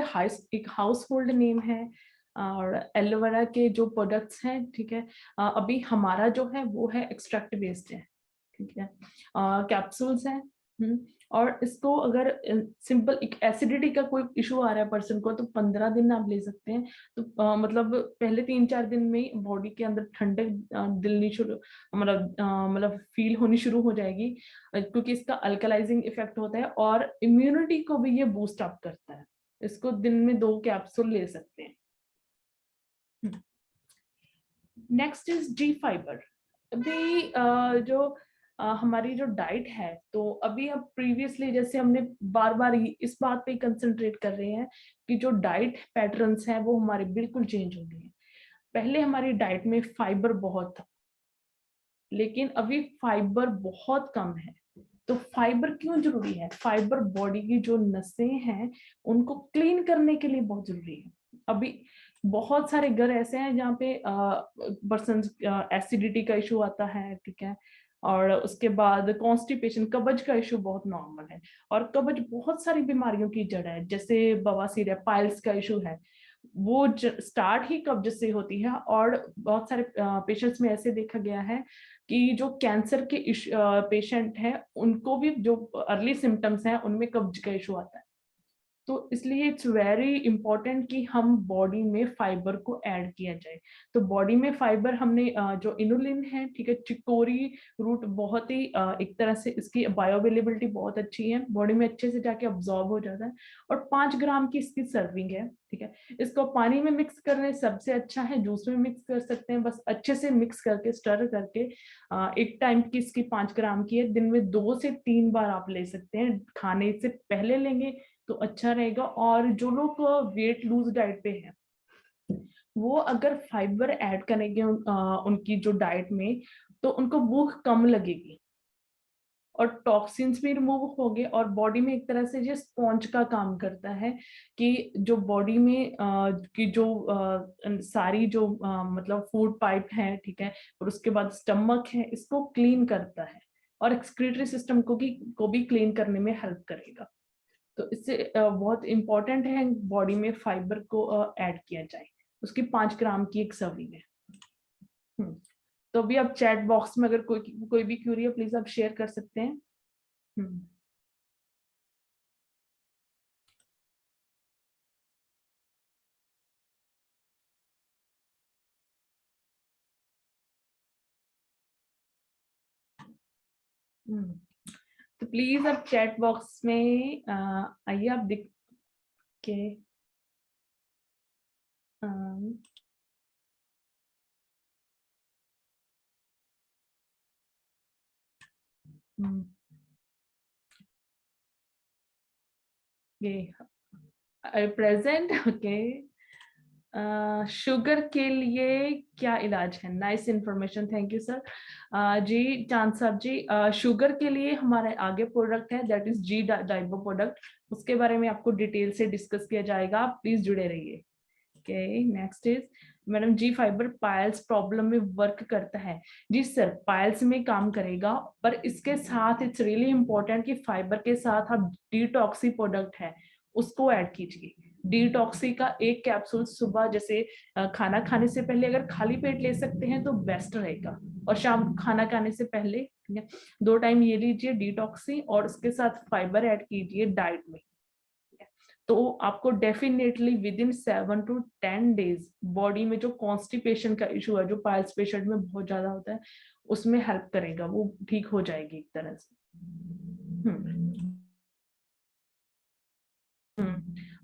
एक हाउस होल्ड नेम है और एलोवेरा के जो प्रोडक्ट्स हैं, ठीक है, अभी हमारा जो है वो है एक्सट्रैक्ट बेस्ड है, ठीक है, कैप्सूल्स हैं। और इसको अगर सिंपल एक एसिडिटी का कोई इशू आ रहा है पर्सन को तो 15 दिन आप ले सकते हैं। तो मतलब पहले 3-4 दिन में बॉडी के अंदर ठंडक दिलनी शुरू मतलब फील होनी शुरू हो जाएगी, क्योंकि इसका अल्कलाइजिंग इफेक्ट होता है और इम्यूनिटी को भी ये बूस्ट अप करता है। इसको दिन में 2 कैप्सूल ले सकते हैं। Next is G fiber. अभी जो हमारी जो डाइट है, तो अभी अब प्रीवियसली जैसे हमने बार बार इस बात पे कंसंट्रेट कर रहे हैं कि जो डाइट पैटर्न्स हैं वो हमारे बिल्कुल चेंज हो गए हैं। पहले हमारी डाइट में फाइबर बहुत था, लेकिन अभी फाइबर बहुत कम है। तो फाइबर क्यों जरूरी है? फाइबर बॉडी की जो नसें हैं उनको क्लीन करने के लिए बहुत जरूरी है। अभी बहुत सारे घर ऐसे हैं जहाँ पे पर्सन एसिडिटी का इशू आता है, ठीक है, और उसके बाद कॉन्स्टिपेशन, कब्ज का इशू बहुत नॉर्मल है। और कब्ज बहुत सारी बीमारियों की जड़ है, जैसे बवासीर है, पाइल्स का इशू है, वो स्टार्ट ही कब्ज से होती है। और बहुत सारे पेशेंट्स में ऐसे देखा गया है कि जो कैंसर के पेशेंट हैं उनको भी जो अर्ली सिम्टम्स हैं उनमें कब्ज का इशू आता है। तो इसलिए इट्स वेरी इंपॉर्टेंट कि हम बॉडी में फाइबर को ऐड किया जाए। तो बॉडी में फाइबर हमने जो इनुलिन है, ठीक है, चिकोरी रूट बहुत ही एक तरह से इसकी बायोअवेलेबिलिटी बहुत अच्छी है, बॉडी में अच्छे से जाके अब्सॉर्ब हो जाता है। और 5 ग्राम की इसकी सर्विंग है, ठीक है। इसको पानी में मिक्स करने सबसे अच्छा है, जूस में मिक्स कर सकते हैं, बस अच्छे से मिक्स करके स्टर करके एक टाइम की इसकी 5 ग्राम की है, दिन में 2 से 3 बार आप ले सकते हैं। खाने से पहले लेंगे तो अच्छा रहेगा। और जो लोग वेट लूज डाइट पे हैं वो अगर फाइबर ऐड करेंगे उनकी जो डाइट में, तो उनको भूख कम लगेगी और टॉक्सिन्स भी रिमूव हो गए और बॉडी में एक तरह से जो स्पॉन्ज का काम करता है कि जो बॉडी में की जो सारी जो मतलब फूड पाइप है, ठीक है, और उसके बाद स्टमक है, इसको क्लीन करता है और एक्सक्रीटरी सिस्टम को भी क्लीन करने में हेल्प करेगा। तो इससे बहुत इंपॉर्टेंट है बॉडी में फाइबर को ऐड किया जाए। उसकी 5 ग्राम की एक सर्विंग है। तो अभी आप चैट बॉक्स में अगर कोई भी क्यूरी है प्लीज आप शेयर कर सकते हैं। तो प्लीज आप चैट बॉक्स में आइए, आप दिख के ये प्रेजेंट, ओके। शुगर के लिए क्या इलाज है? Nice information, thank you sir. जी चांद साहब जी, शुगर के लिए हमारे आगे प्रोडक्ट है दैट इज जी डाइबो प्रोडक्ट, उसके बारे में आपको डिटेल से डिस्कस किया जाएगा, प्लीज जुड़े रहिए। Okay, next is madam G fiber piles problem में वर्क करता है? जी सर, पाइल्स में काम करेगा, पर इसके साथ इट्स रियली इंपॉर्टेंट कि फाइबर के साथ आप डिटॉक्सी प्रोडक्ट है उसको ऐड कीजिए। डिटॉक्सी का एक कैप्सूल सुबह जैसे खाना खाने से पहले अगर खाली पेट ले सकते हैं तो बेस्ट रहेगा, और शाम को खाना खाने से पहले, ठीक है, 2 टाइम ये लीजिए डिटॉक्सी, और उसके साथ फाइबर ऐड कीजिए डाइट में। तो आपको definitely with in 7 to 10 days body में जो कॉन्स्टिपेशन का इशू है, जो पाइल्स पेशेंट में बहुत ज्यादा होता है, उसमें हेल्प करेगा, वो ठीक हो जाएगी एक तरह से।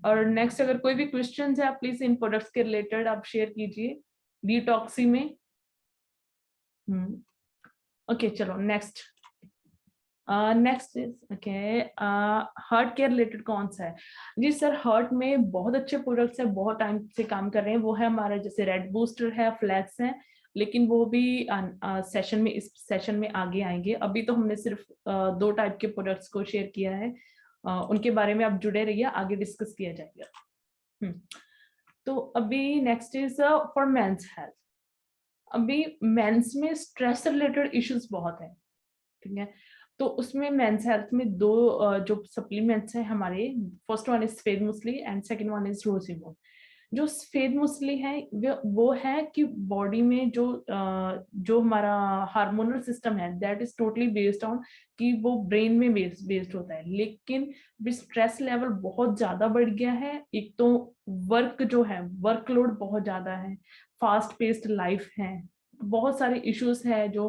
और नेक्स्ट अगर कोई भी क्वेश्चन है आप प्लीज इन प्रोडक्ट्स के रिलेटेड आप शेयर कीजिए डिटॉक्सी में। ओके चलो next. Next is okay, heart care related कौन सा है जी सर? हार्ट में बहुत अच्छे प्रोडक्ट्स है, बहुत टाइम से काम कर रहे हैं, वो है हमारा जैसे रेड बूस्टर है, फ्लैक्स है, लेकिन वो भी सेशन में, इस सेशन में आगे आएंगे। अभी तो हमने सिर्फ 2 टाइप के प्रोडक्ट्स को शेयर किया है, उनके बारे में आप जुड़े रहिए, आगे डिस्कस किया जाएगा। तो अभी next is for men's health. अभी मेंस में स्ट्रेस रिलेटेड इश्यूज बहुत है, ठीक है, तो उसमें मेंस हेल्थ में 2 जो सप्लीमेंट्स हैं हमारे, फर्स्ट वन इज सफेद मूसली एंड सेकंड वन इज रोजीमोन। जो सफेद मूसली है वो है कि बॉडी में जो हमारा हार्मोनल सिस्टम है that is totally based on कि वो ब्रेन में बेस्ड होता है, लेकिन स्ट्रेस लेवल बहुत ज्यादा बढ़ गया है। एक तो वर्क जो है, वर्कलोड बहुत ज्यादा है, फास्ट पेस्ड लाइफ है, बहुत सारे इश्यूज है जो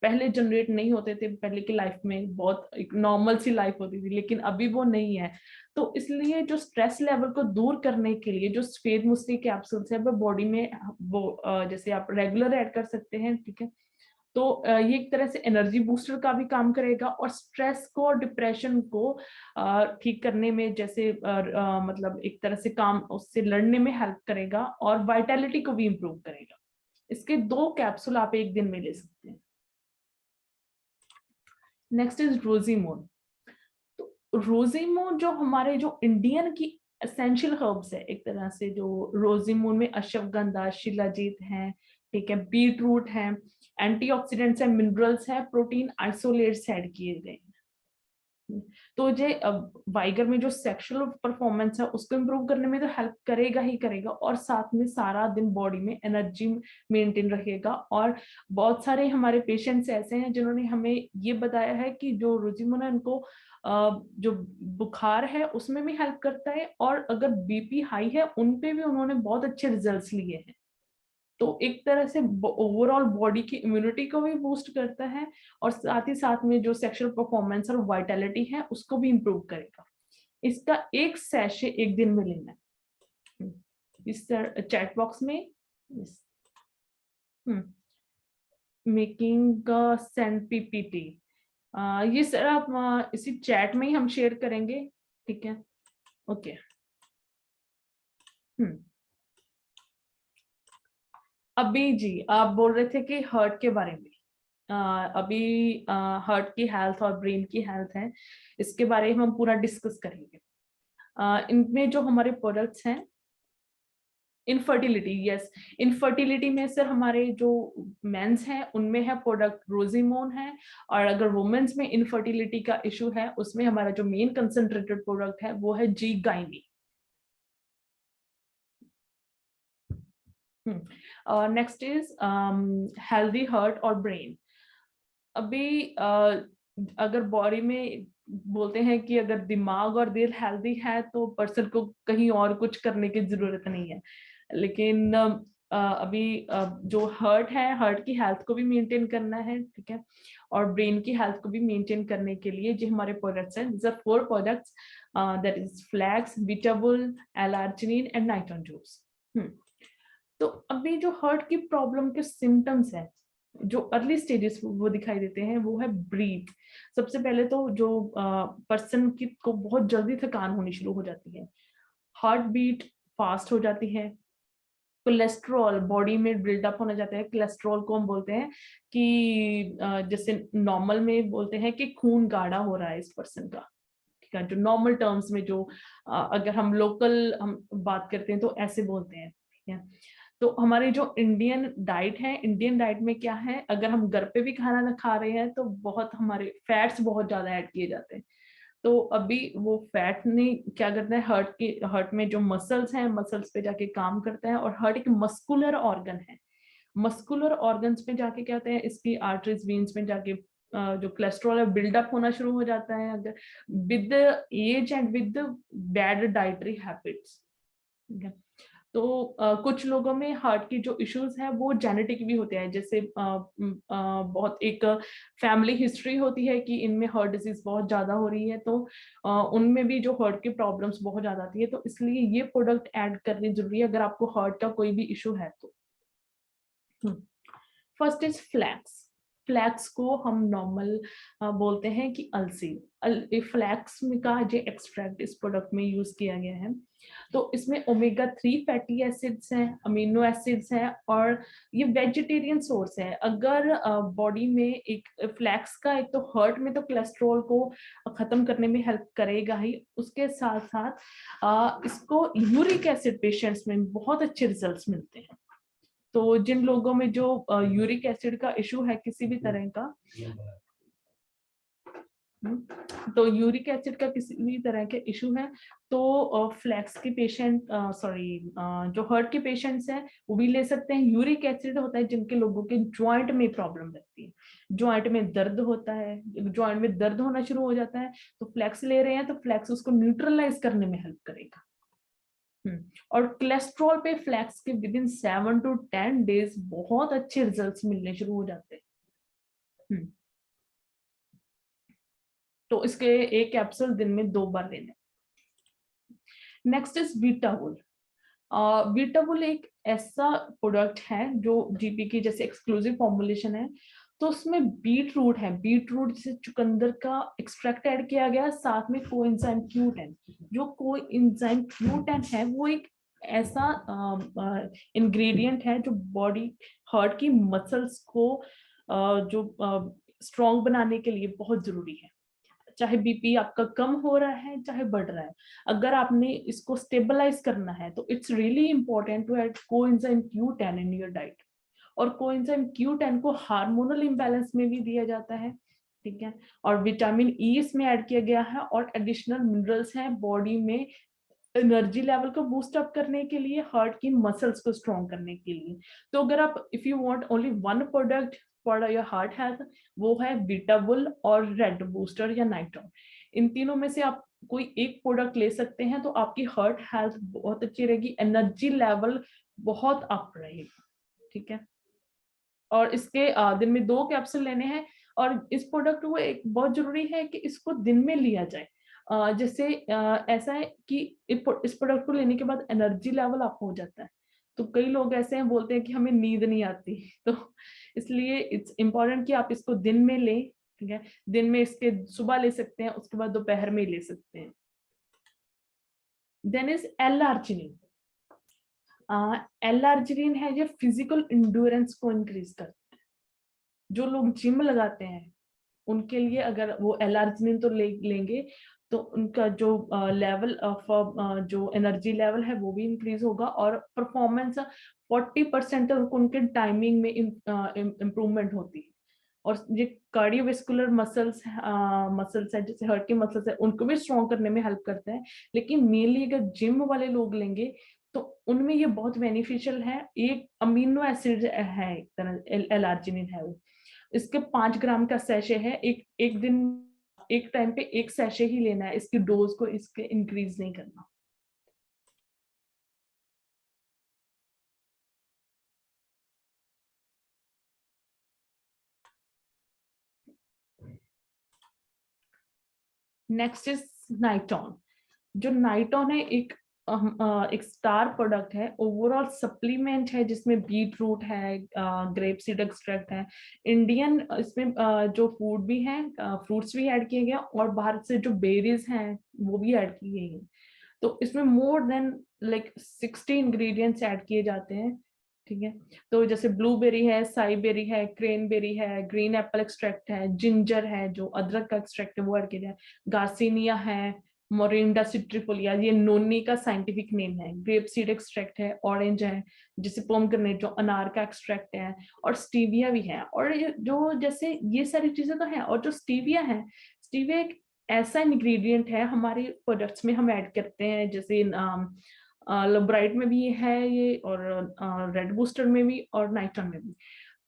पहले जनरेट नहीं होते थे। पहले की लाइफ में बहुत एक नॉर्मल सी लाइफ होती थी, लेकिन अभी वो नहीं है। तो इसलिए जो स्ट्रेस लेवल को दूर करने के लिए जो सफेद मूसली कैप्सूल्स है वो बॉडी में वो जैसे आप रेगुलर ऐड कर सकते हैं, ठीक है। तो ये एक तरह से एनर्जी बूस्टर का भी काम करेगा, और स्ट्रेस को और डिप्रेशन को ठीक करने में जैसे मतलब एक तरह से काम उससे लड़ने में हेल्प करेगा, और वाइटैलिटी को भी इम्प्रूव करेगा। इसके 2 कैप्सूल आप एक दिन में ले सकते हैं। Next is Rozimon. तो रोजीमोन जो हमारे जो इंडियन की एसेंशियल हर्ब्स है एक तरह से, जो रोजीमोन में अश्वगंधा, शिलाजीत है, ठीक है, बीट रूट है, एंटीऑक्सीडेंट्स है, मिनरल्स है, प्रोटीन आइसोलेट्स ऐड किए गए हैं। तो जे वाइगर में जो सेक्सुअल परफॉर्मेंस है उसको इम्प्रूव करने में तो हेल्प करेगा ही करेगा, और साथ में सारा दिन बॉडी में एनर्जी मेंटेन रखेगा। और बहुत सारे हमारे पेशेंट्स ऐसे हैं जिन्होंने हमें ये बताया है कि जो रोजीमोन है उनको जो बुखार है उसमें भी हेल्प करता है, और अगर बीपी हाई है उन पे भी उन्होंने बहुत अच्छे रिजल्ट्स लिए हैं। तो एक तरह से ओवरऑल बॉडी की इम्यूनिटी को भी बूस्ट करता है, और साथ ही साथ में जो सेक्सुअल परफॉर्मेंस और वाइटैलिटी है उसको भी इम्प्रूव करेगा। इसका एक सैशे एक दिन में लेना है। इस चैट बॉक्स में मेकिंग सेंड पीपीटी, ये सर आप इसी चैट में ही हम शेयर करेंगे, ठीक है। ओके अभी जी आप बोल रहे थे कि हर्ट के बारे में। अभी हार्ट की हेल्थ और ब्रेन की हेल्थ है, इसके बारे में हम पूरा डिस्कस करेंगे। इनमें जो हमारे प्रोडक्ट्स हैं, इनफर्टिलिटी, यस, इनफर्टिलिटी में सर हमारे जो मेंस हैं उनमें है प्रोडक्ट रोजीमोन है, और अगर वुमेन्स में इनफर्टिलिटी का इशू है उसमें हमारा जो मेन कंसंट्रेटेड प्रोडक्ट है वो है जी गाइनी। और नेक्स्ट इज हेल्दी हार्ट और ब्रेन। अभी अगर बॉडी में बोलते हैं कि अगर दिमाग और दिल हेल्दी है तो पर्सन को कहीं और कुछ करने की जरूरत नहीं है, लेकिन अभी जो हार्ट है, हार्ट की हेल्थ को भी मेंटेन करना है, ठीक है, और ब्रेन की हेल्थ को भी मेंटेन करने के लिए जो हमारे प्रोडक्ट्स हैं, these are 4 products, that is flax, Beetable, L arginine and nitrogen juice. तो अभी जो हार्ट की प्रॉब्लम के सिम्टम्स है जो अर्ली स्टेजेस वो दिखाई देते हैं वो है ब्रीथ। सबसे पहले तो जो पर्सन की को बहुत जल्दी थकान होनी शुरू हो जाती है, हार्ट बीट फास्ट हो जाती है, कोलेस्ट्रॉल बॉडी में बिल्डअप होने जाता है। कोलेस्ट्रॉल को हम बोलते हैं कि जैसे नॉर्मल में बोलते हैं कि खून गाढ़ा हो रहा है इस पर्सन का, ठीक है, जो नॉर्मल टर्म्स में जो अगर हम लोकल हम बात करते हैं तो ऐसे बोलते हैं, ठीक है। तो हमारी जो इंडियन डाइट है, इंडियन डाइट में क्या है, अगर हम घर पे भी खाना ना खा रहे हैं तो बहुत हमारे फैट्स बहुत ज्यादा ऐड किए जाते हैं, तो अभी वो फैट ने क्या करता है, हार्ट में जो मसल्स हैं, मसल्स पे जाके काम करता है, और हार्ट एक मस्कुलर ऑर्गन है। मस्कुलर ऑर्गन्स में जाके क्या होता है, इसकी आर्टरीज वीन्स में जाके जो कोलेस्ट्रॉल है बिल्डअप होना शुरू हो जाता है, अगर with age and with bad dietary habits. ठीक है, तो कुछ लोगों में हार्ट की जो इश्यूज है वो जेनेटिक भी होते हैं, जैसे बहुत एक फैमिली हिस्ट्री होती है कि इनमें हार्ट डिजीज बहुत ज्यादा हो रही है, तो उनमें भी जो हार्ट की प्रॉब्लम्स बहुत ज्यादा आती है, तो इसलिए ये प्रोडक्ट ऐड करनी जरूरी है अगर आपको हार्ट का कोई भी इशू है तो। First is flex. फ्लैक्स को हम नॉर्मल बोलते हैं कि अलसी। फ्लैक्स का जो एक्सट्रैक्ट इस प्रोडक्ट में यूज किया गया है, तो इसमें ओमेगा 3 फैटी एसिड्स हैं, अमीनो एसिड्स हैं, और ये वेजिटेरियन सोर्स है। अगर बॉडी में एक फ्लैक्स का, एक तो हार्ट में तो कोलेस्ट्रॉल को खत्म करने में हेल्प करेगा ही, उसके साथ साथ इसको यूरिक एसिड पेशेंट्स में बहुत अच्छे रिजल्ट्स मिलते हैं। तो जिन लोगों में जो यूरिक एसिड का इशू है किसी भी तरह का, तो यूरिक एसिड का किसी भी तरह के इशू है, तो फ्लैक्स के पेशेंट, जो हार्ट के पेशेंट्स हैं वो भी ले सकते हैं। यूरिक एसिड होता है जिनके लोगों के ज्वाइंट में प्रॉब्लम रहती है, ज्वाइंट में दर्द होता है, ज्वाइंट में दर्द होना शुरू हो जाता है, तो फ्लैक्स ले रहे हैं तो फ्लैक्स उसको न्यूट्रलाइज करने में हेल्प करेगा। और कोलेस्ट्रॉल पे फ्लैक्स के विद इन 7 to 10 डेज बहुत अच्छे रिजल्ट्स मिलने शुरू हो जाते हैं। तो इसके एक कैप्सूल दिन में 2 बार लेने। Next is बीटाबुल। बीटाबुल एक ऐसा प्रोडक्ट है जो जीपी की जैसे एक्सक्लूसिव फॉर्मुलेशन है, तो उसमें बीट रूट है, बीट रूट से चुकंदर का एक्सट्रैक्ट ऐड किया गया, साथ में कोएंजाइम Q10। जो कोएंजाइम Q10 है वो एक ऐसा इंग्रेडिएंट है जो बॉडी, हार्ट की मसल्स को जो स्ट्रॉन्ग बनाने के लिए बहुत जरूरी है। चाहे बीपी आपका कम हो रहा है चाहे बढ़ रहा है, अगर आपने इसको स्टेबलाइज करना है तो it's really important to add coenzyme Q10 in your diet. और कोएंजाइम Q10 को हार्मोनल इम्बैलेंस में भी दिया जाता है, ठीक है, और विटामिन ई इसमें ऐड किया गया है, और एडिशनल मिनरल्स हैं बॉडी में एनर्जी लेवल को बूस्ट अप करने के लिए, हार्ट की मसल्स को स्ट्रॉन्ग करने के लिए। तो अगर आप, if you want only one product for your heart health, वो है बीटाबुल और रेड बूस्टर या नाइट्रॉन। इन तीनों में से आप कोई एक प्रोडक्ट ले सकते हैं, तो आपकी हार्ट हेल्थ बहुत अच्छी रहेगी, एनर्जी लेवल बहुत अप रहेगा, ठीक है। और इसके दिन में 2 कैप्सूल लेने हैं, और इस प्रोडक्ट को एक बहुत जरूरी है कि इसको दिन में लिया जाए। जैसे ऐसा है कि इस प्रोडक्ट को लेने के बाद एनर्जी लेवल अप हो जाता है, तो कई लोग ऐसे हैं बोलते हैं कि हमें नींद नहीं आती तो इसलिए इट्स इम्पोर्टेंट कि आप इसको दिन में लें, ठीक है। दिन में इसके सुबह ले सकते हैं, उसके बाद दोपहर में ले सकते हैं। Then is L-arginine। L-arginine है जो फिजिकल इंड्योरेंस को इंक्रीज करता है। जो लोग जिम लगाते हैं उनके लिए अगर वो L-arginine तो लेंगे तो उनका जो लेवल ऑफ जो एनर्जी लेवल है वो भी इंक्रीज होगा, और परफॉर्मेंस 40% तक उनके टाइमिंग में इम्प्रूवमेंट होती है। और ये कार्डियोवेस्कुलर मसल्स है, जैसे हार्ट की मसल्स है, उनको भी स्ट्रॉन्ग करने में हेल्प करता है। लेकिन मेनली अगर जिम वाले लोग लेंगे तो उनमें ये बहुत बेनिफिशियल है। एक अमीनो एसिड है, एक तरह L-arginine है वो, इसके 5 ग्राम का सैशे है, एक दिन एक टाइम पे एक सैशे ही लेना है, इसकी डोज को इसके इंक्रीज नहीं करना। Next is Niton. जो नाइटॉन है एक स्टार प्रोडक्ट है, ओवरऑल सप्लीमेंट है, जिसमें बीट रूट है, ग्रेप सीड एक्सट्रैक्ट है, इंडियन इसमें जो फूड भी है, फ्रूट्स भी ऐड किए गए, और बाहर से जो बेरीज हैं वो भी ऐड की गई हैं। तो इसमें more than like 60 ingredients add किए जाते हैं, ठीक है। तो जैसे ब्लूबेरी है, साईबेरी है, क्रेनबेरी है, ग्रीन एप्पल एक्सट्रैक्ट है, जिंजर है जो अदरक का एक्सट्रैक्ट है वो ऐड किया जाए, गार्सिनिया है, मोरिंडा सिट्रिफोलिया, ये नोनी का साइंटिफिक नेम है, ग्रेप सीड एक्सट्रैक्ट है, ऑरेंज है, जिसे पोमग्रेनेट जो अनार का एक्सट्रैक्ट है, और स्टीविया भी है। और जो जैसे ये सारी चीजें तो हैं, और जो स्टीविया है, स्टीविया एक ऐसा इंग्रेडिएंट है हमारे प्रोडक्ट्स में हम ऐड करते हैं, जैसे लब्राइट में भी है ये, और रेड बूस्टर में भी, और नाइट्रॉन में भी।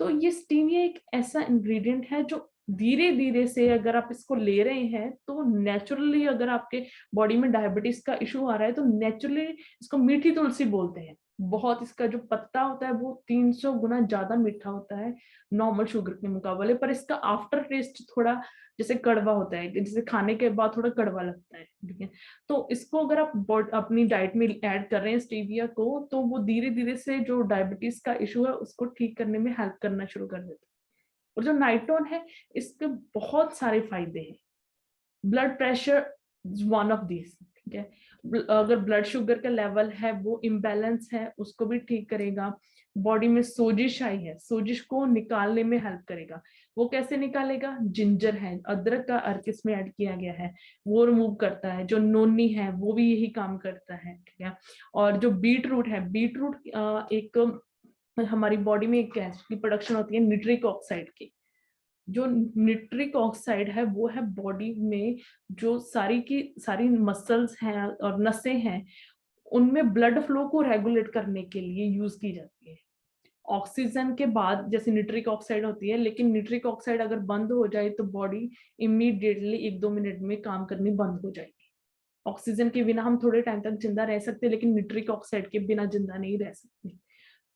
तो ये स्टीविया एक ऐसा इंग्रेडिएंट है जो धीरे धीरे से अगर आप इसको ले रहे हैं तो नेचुरली, अगर आपके बॉडी में डायबिटीज का इशू आ रहा है तो नेचुरली इसको मीठी तुलसी बोलते हैं। बहुत इसका जो पत्ता होता है वो 300 गुना ज्यादा मीठा होता है नॉर्मल शुगर के मुकाबले, पर इसका आफ्टर टेस्ट थोड़ा जैसे कड़वा होता है, जैसे खाने के बाद थोड़ा कड़वा लगता है, ठीक है। तो इसको अगर आप अपनी डाइट में ऐड कर रहे हैं स्टीविया को, तो वो धीरे धीरे से जो डायबिटीज का इशू है उसको ठीक करने में हेल्प करना शुरू कर देता है। और जो नाइट्रोन है, इसके बहुत सारे फायदे हैं। Blood pressure one of this, ठीक है। अगर ब्लड शुगर का लेवल है वो इम्बैलेंस है, उसको भी ठीक करेगा। बॉडी में सोजिश आई है, सोजिश को निकालने में हेल्प करेगा। वो कैसे निकालेगा? जिंजर है, अदरक का अर्क इसमें ऐड किया गया है, वो रिमूव करता है। जो नोनी है वो भी यही काम करता है, ठीक है। और जो बीट रूट है, बीट रूट एक हमारी बॉडी में एक गैस की प्रोडक्शन होती है निट्रिक ऑक्साइड की। जो निट्रिक ऑक्साइड है वो है बॉडी में जो सारी की सारी मसल्स हैं और नसें हैं, उनमें ब्लड फ्लो को रेगुलेट करने के लिए यूज की जाती है। ऑक्सीजन के बाद जैसे निट्रिक ऑक्साइड होती है, लेकिन निट्रिक ऑक्साइड अगर बंद हो जाए तो बॉडी इमीडिएटली 1-2 मिनट में काम करनी बंद हो जाएगी। ऑक्सीजन के बिना हम थोड़े टाइम तक जिंदा रह सकते हैं, लेकिन निट्रिक ऑक्साइड के बिना जिंदा नहीं रह सकते।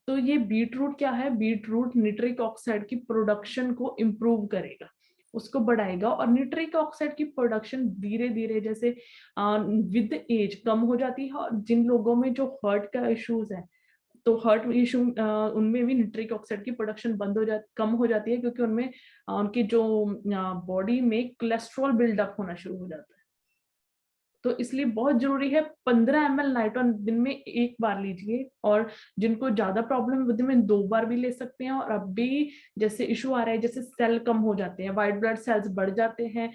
तो ये बीट रूट क्या है? बीट रूट निट्रिक ऑक्साइड की प्रोडक्शन को इम्प्रूव करेगा, उसको बढ़ाएगा। और निट्रिक ऑक्साइड की प्रोडक्शन धीरे धीरे जैसे विद एज कम हो जाती है। और जिन लोगों में जो हार्ट का इश्यूज है, तो हार्ट इशू उनमें भी निट्रिक ऑक्साइड की प्रोडक्शन बंद हो जाती, कम हो जाती है, क्योंकि उनमें उनकी जो बॉडी में कोलेस्ट्रॉल बिल्डअप होना शुरू हो जाता है। तो इसलिए बहुत जरूरी है 15 ml नाइट्रोन दिन में एक बार लीजिए। और जिनको ज्यादा प्रॉब्लम है दिन में 2 बार भी ले सकते हैं। और अब भी जैसे इशू आ रहा है, जैसे सेल कम हो जाते हैं, व्हाइट ब्लड सेल्स बढ़ जाते हैं,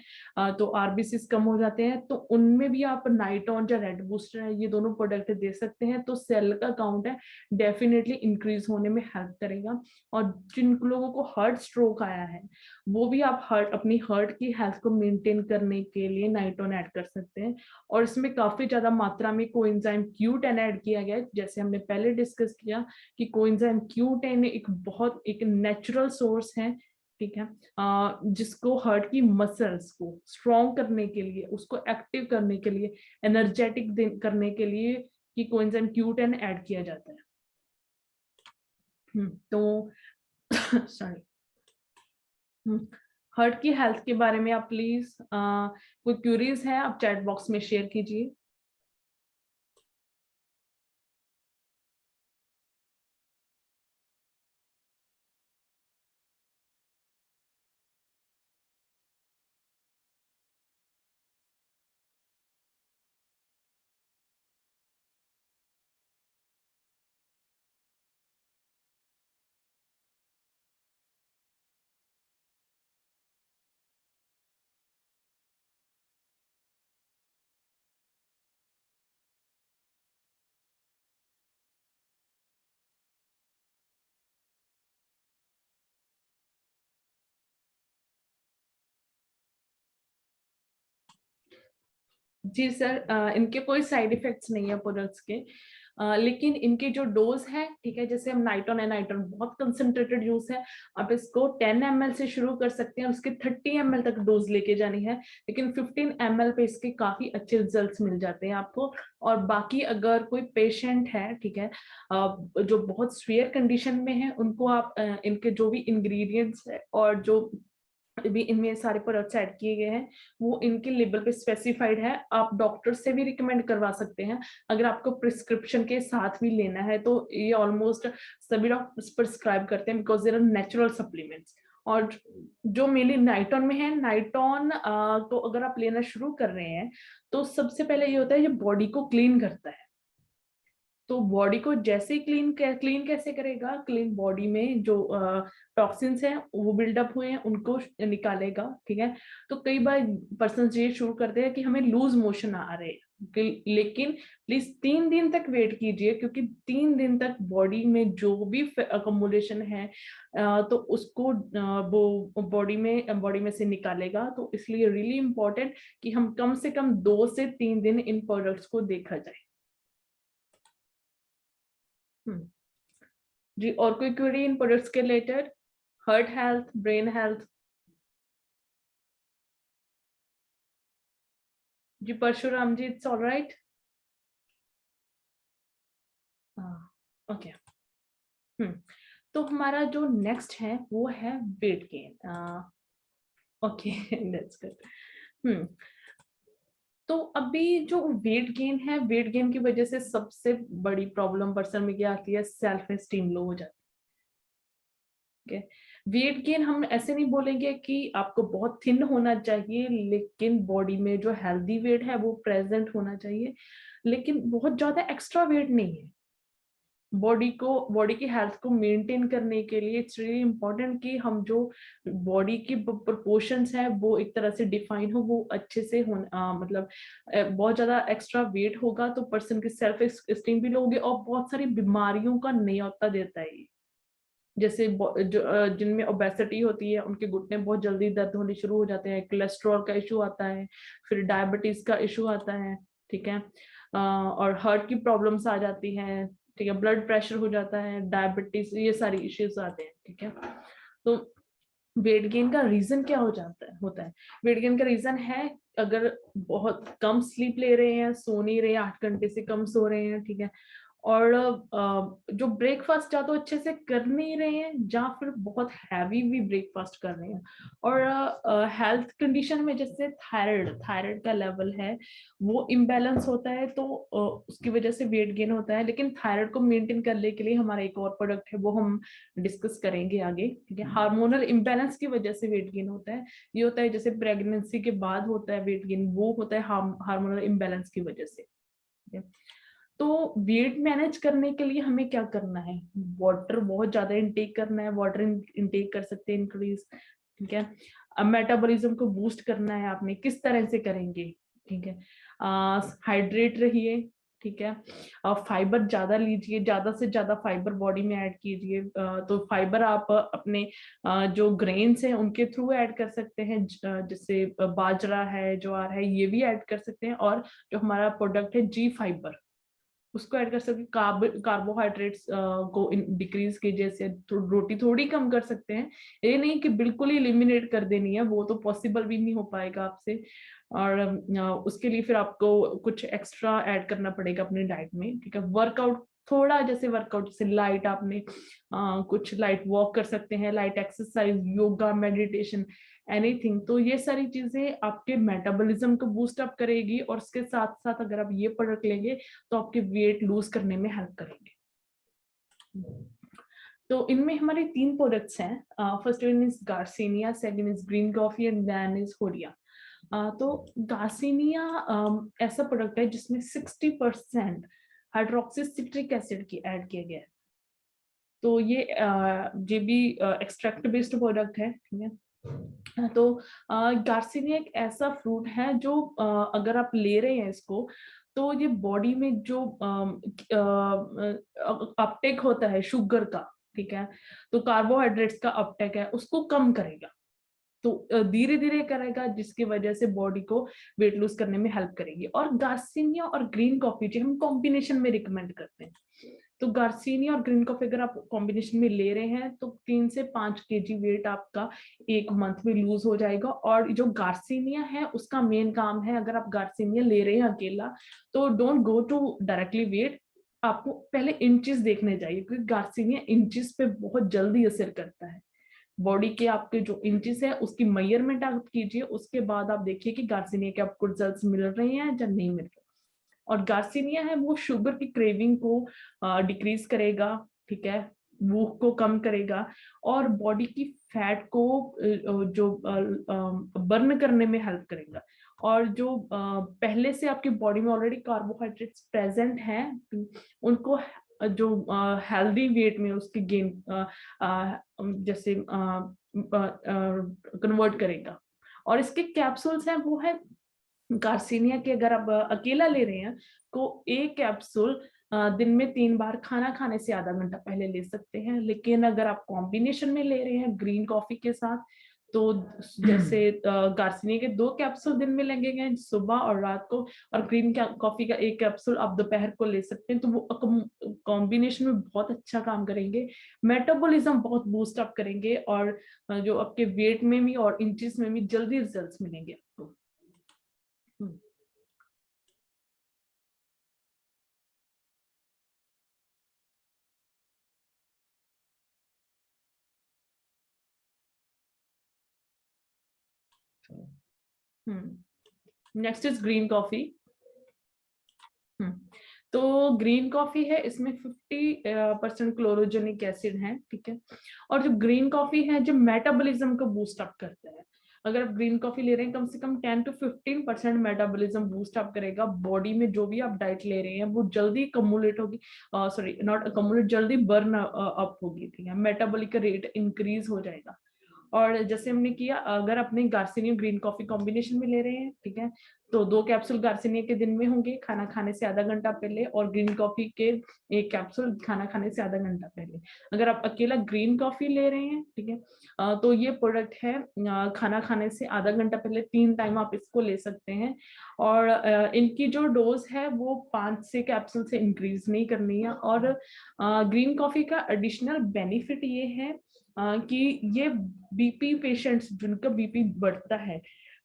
तो आरबीसीज कम हो जाते हैं, तो उनमें भी आप नाइट्रोन या रेड बूस्टर है, ये दोनों प्रोडक्ट दे सकते हैं। तो सेल का काउंट है डेफिनेटली इंक्रीज होने में हेल्प करेगा। और जिन लोगों को हार्ट स्ट्रोक आया है, वो भी आप अपनी हार्ट की हेल्थ को मेंटेन करने के लिए नाइट्रोन ऐड कर सकते हैं। और इसमें काफी ज्यादा मात्रा में कोएंजाइम Q10 ऐड किया गया है। जैसे हमने पहले डिस्कस किया कि कोएंजाइम Q10 एक नेचुरल सोर्स है, ठीक है, जिसको हार्ट की मसल्स को स्ट्रॉन्ग करने के लिए, उसको एक्टिव करने के लिए, एनर्जेटिक करने के लिए कि कोएंजाइम Q10 ऐड किया जाता है। तो सॉरी, हार्ट की हेल्थ के बारे में आप प्लीज कोई क्यूरीज है आप चैट बॉक्स में शेयर कीजिए। जी सर, इनके कोई साइड इफेक्ट्स नहीं है प्रोडक्ट्स के, लेकिन इनके जो डोज है, ठीक है, जैसे हम नाइट्रोन है, नाइट्रोन बहुत कंसंट्रेटेड यूज है, आप इसको 10 ml से शुरू कर सकते हैं, उसके 30 ml तक डोज लेके जानी है, लेकिन 15 ml पे इसके काफी अच्छे रिजल्ट्स मिल जाते हैं आपको। और बाकी अगर कोई पेशेंट है, ठीक है, जो बहुत सीवियर कंडीशन में है, उनको आप इनके जो भी इंग्रेडिएंट्स है और जो भी इनमें सारे प्रोडक्ट्स ऐड किए गए हैं वो इनके लेबल पे स्पेसिफाइड है। आप डॉक्टर से भी रिकमेंड करवा सकते हैं अगर आपको प्रिस्क्रिप्शन के साथ भी लेना है, तो ये ऑलमोस्ट सभी डॉक्टर्स प्रिस्क्राइब करते हैं, because there are natural supplements. और जो मेनली नाइटोन में है, नाइटोन को अगर आप लेना शुरू कर रहे हैं तो सबसे पहले ये होता है, ये बॉडी को क्लीन करता है। तो बॉडी को जैसे क्लीन कैसे करेगा? क्लीन बॉडी में जो टॉक्सिन्स हैं वो बिल्डअप हुए हैं उनको निकालेगा, ठीक है। तो कई बार पर्सन ये शुरू करते हैं कि हमें लूज मोशन आ रहे हैं, लेकिन प्लीज 3 दिन तक वेट कीजिए, क्योंकि 3 दिन तक बॉडी में जो भी अकोमोडेशन है तो उसको वो बॉडी में से निकालेगा। तो इसलिए रियली इंपॉर्टेंट कि हम कम से कम 2 से 3 दिन इन प्रोडक्ट्स को देखा जाए। जी, और कोई क्वेरी इन प्रोडक्ट्स के related? Heart health, brain health? जी Parshuram ji, it's alright. Okay. तो हमारा जो नेक्स्ट है वो है weight gain. Okay, that's good. तो अभी जो वेट गेन है, वेट गेन की वजह से सबसे बड़ी प्रॉब्लम पर्सन में क्या आती है? सेल्फ एस्टीम लो हो जाती है। वेट गेन हम ऐसे नहीं बोलेंगे कि आपको बहुत थिन होना चाहिए, लेकिन बॉडी में जो हेल्दी वेट है वो प्रेजेंट होना चाहिए, लेकिन बहुत ज्यादा एक्स्ट्रा वेट नहीं है। बॉडी की हेल्थ को मेंटेन करने के लिए इट्स रियली इम्पोर्टेंट कि हम जो बॉडी की प्रोपोर्शंस है वो एक तरह से डिफाइन हो, वो अच्छे से मतलब बहुत ज्यादा एक्स्ट्रा वेट होगा तो पर्सन की सेल्फ एस्टीम भी लो होगी, और बहुत सारी बीमारियों का न्योता देता है ये। जैसे जिनमें ओबेसिटी होती है उनके घुटने बहुत जल्दी दर्द होने शुरू हो जाते हैं, कोलेस्ट्रॉल का इशू आता है, फिर डायबिटीज का इशू आता है, ठीक है, और हार्ट की प्रॉब्लम्स आ जाती हैं, ठीक है, ब्लड प्रेशर हो जाता है, डायबिटीज, ये सारी इश्यूज आते हैं, ठीक है। तो वेट गेन का रीजन क्या होता है? वेट गेन का रीजन है अगर बहुत कम स्लीप ले रहे हैं, सो नहीं रहे, 8 घंटे से कम सो रहे हैं, ठीक है, और जो ब्रेकफास्ट या तो अच्छे से कर नहीं रहे हैं, या फिर बहुत हैवी भी ब्रेकफास्ट कर रहे हैं, और हेल्थ कंडीशन में जैसे थायराइड का लेवल है वो इम्बैलेंस होता है, तो उसकी वजह से वेट गेन होता है। लेकिन थायराइड को मेंटेन करने के लिए हमारा एक और प्रोडक्ट है, वो हम डिस्कस करेंगे आगे, ठीक है। हार्मोनल इम्बैलेंस की वजह से वेट गेन होता है, ये होता है जैसे प्रेगनेंसी के बाद होता है वेट गेन, वो होता है हार्मोनल इम्बैलेंस की वजह से, ठीक है। तो वेट मैनेज करने के लिए हमें क्या करना है? वाटर बहुत ज्यादा इनटेक करना है, वाटर इनटेक कर सकते हैं इंक्रीज, ठीक है। मेटाबॉलिज्म को बूस्ट करना है, आपने किस तरह से करेंगे, ठीक है। हाइड्रेट रहिए, ठीक है। फाइबर ज्यादा लीजिए, ज्यादा से ज्यादा फाइबर बॉडी में ऐड कीजिए। तो फाइबर आप अपने जो ग्रेन्स हैं उनके थ्रू ऐड कर सकते हैं, जैसे बाजरा है, ज्वार है, ये भी ऐड कर सकते हैं। और जो हमारा प्रोडक्ट है जी फाइबर, उसको ऐड कर सकते हैं। कार्बोहाइड्रेट्स को डिक्रीज कीजिए, जैसे रोटी थोड़ी कम कर सकते हैं, ये नहीं कि बिल्कुल ही एलिमिनेट कर देनी है, वो तो पॉसिबल भी नहीं हो पाएगा आपसे। और उसके लिए फिर आपको कुछ एक्स्ट्रा ऐड करना पड़ेगा अपनी डाइट में, ठीक है। वर्कआउट थोड़ा, जैसे वर्कआउट जैसे लाइट, आपने कुछ लाइट वॉक कर सकते हैं, light exercise, yoga, meditation, anything. तो ये सारी चीजें आपके मेटाबॉलिज्म को बूस्ट अप करेगी, और उसके साथ साथ अगर आप ये प्रोडक्ट लेंगे तो आपके वेट लूज करने में हेल्प करेंगे। तो इनमें हमारे 3 प्रोडक्ट्स हैं। First one is Garcinia, second is green coffee, and then is Hoodia. तो गार्सिनिया ऐसा प्रोडक्ट है जिसमें 60% हाइड्रोक्सी सिट्रिक एसिड की ऐड किया गया है। तो ये भी एक्सट्रैक्ट बेस्ड प्रोडक्ट है, ठीक है। तो गार्सिनिया एक ऐसा फ्रूट है जो अगर आप ले रहे हैं इसको, तो ये बॉडी में जो अपटेक होता है शुगर का, ठीक है, तो कार्बोहाइड्रेट्स का अपटेक है उसको कम करेगा, तो धीरे धीरे करेगा, जिसकी वजह से बॉडी को वेट लूज करने में हेल्प करेगी। और गार्सिनिया और ग्रीन कॉफी जो हम कॉम्बिनेशन में रिकमेंड करते हैं, तो गार्सिनिया और ग्रीन कॉफी अगर आप कॉम्बिनेशन में ले रहे हैं तो 3 से 5 केजी वेट आपका 1 मंथ में लूज हो जाएगा। और जो गार्सिनिया है उसका मेन काम है, अगर आप गार्सिनिया ले रहे हैं अकेला तो don't go to directly weight, आपको पहले इंचेस देखने चाहिए, क्योंकि गार्सिनिया इंचेस पे बहुत जल्दी असर करता है। बॉडी के आपके जो इंचेस है उसकी मेजरमेंट आप कीजिए, उसके बाद आप देखिए कि गार्सिनिया के आपको रिजल्ट्स मिल रहे हैं या नहीं मिल रहे। और गार्सिनिया है वो शुगर की क्रेविंग को डिक्रीज करेगा, ठीक है, भूख को कम करेगा, और बॉडी की फैट को जो बर्न करने में हेल्प करेगा। और जो पहले से आपकी बॉडी में ऑलरेडी कार्बोहाइड्रेट्स प्रेजेंट हैं उनको जो हेल्दी वेट में उसकी गेन जैसे कन्वर्ट करेगा। और इसके कैप्सूल्स हैं वो है गार्सिनिया के अगर आप अकेला ले रहे हैं तो एक कैप्सूल दिन में 3 बार खाना खाने से आधा घंटा पहले ले सकते हैं। लेकिन अगर आप कॉम्बिनेशन में ले रहे हैं ग्रीन कॉफी के साथ, तो जैसे गार्सिनिया के 2 कैप्सूल दिन में लगेंगे सुबह और रात को, और ग्रीन कॉफी का 1 कैप्सूल आप दोपहर को ले सकते हैं। तो वो कॉम्बिनेशन में बहुत अच्छा काम करेंगे, मेटाबॉलिज्म बहुत बूस्ट अप करेंगे, और जो आपके वेट में भी और इंचेस में भी जल्दी रिजल्ट्स मिलेंगे आपको। Next is green coffee. तो ग्रीन कॉफी है, इसमें 50% क्लोरोजेनिक एसिड है, ठीक है। और जो ग्रीन कॉफी है जो मेटाबॉलिज्म को बूस्ट अप करता है। अगर आप ग्रीन कॉफी ले रहे हैं, कम से कम 10 to 15% मेटाबॉलिज्म बूस्ट अप करेगा। बॉडी में जो भी आप डाइट ले रहे हैं वो जल्दी कम्युलेट होगी, सॉरी नॉट कम्युलेट, जल्दी बर्न अप होगी, ठीक है। मेटाबॉलिक रेट इंक्रीज हो जाएगा। और जैसे हमने किया, अगर अपने गार्सिनिया ग्रीन कॉफी कॉम्बिनेशन में ले रहे हैं, ठीक है, तो 2 कैप्सूल गार्सिनिया के दिन में होंगे खाना खाने से आधा घंटा पहले, और ग्रीन कॉफी के 1 कैप्सूल खाना खाने से आधा घंटा पहले। अगर आप अकेला ग्रीन कॉफी ले रहे हैं, ठीक है, तो ये प्रोडक्ट है खाना खाने से आधा घंटा पहले 3 टाइम आप इसको ले सकते हैं। और इनकी जो डोज है वो 5 कैप्सूल से इंक्रीज नहीं करनी है। और ग्रीन कॉफी का एडिशनल बेनिफिट ये है कि ये बीपी पेशेंट्स जिनका बीपी बढ़ता है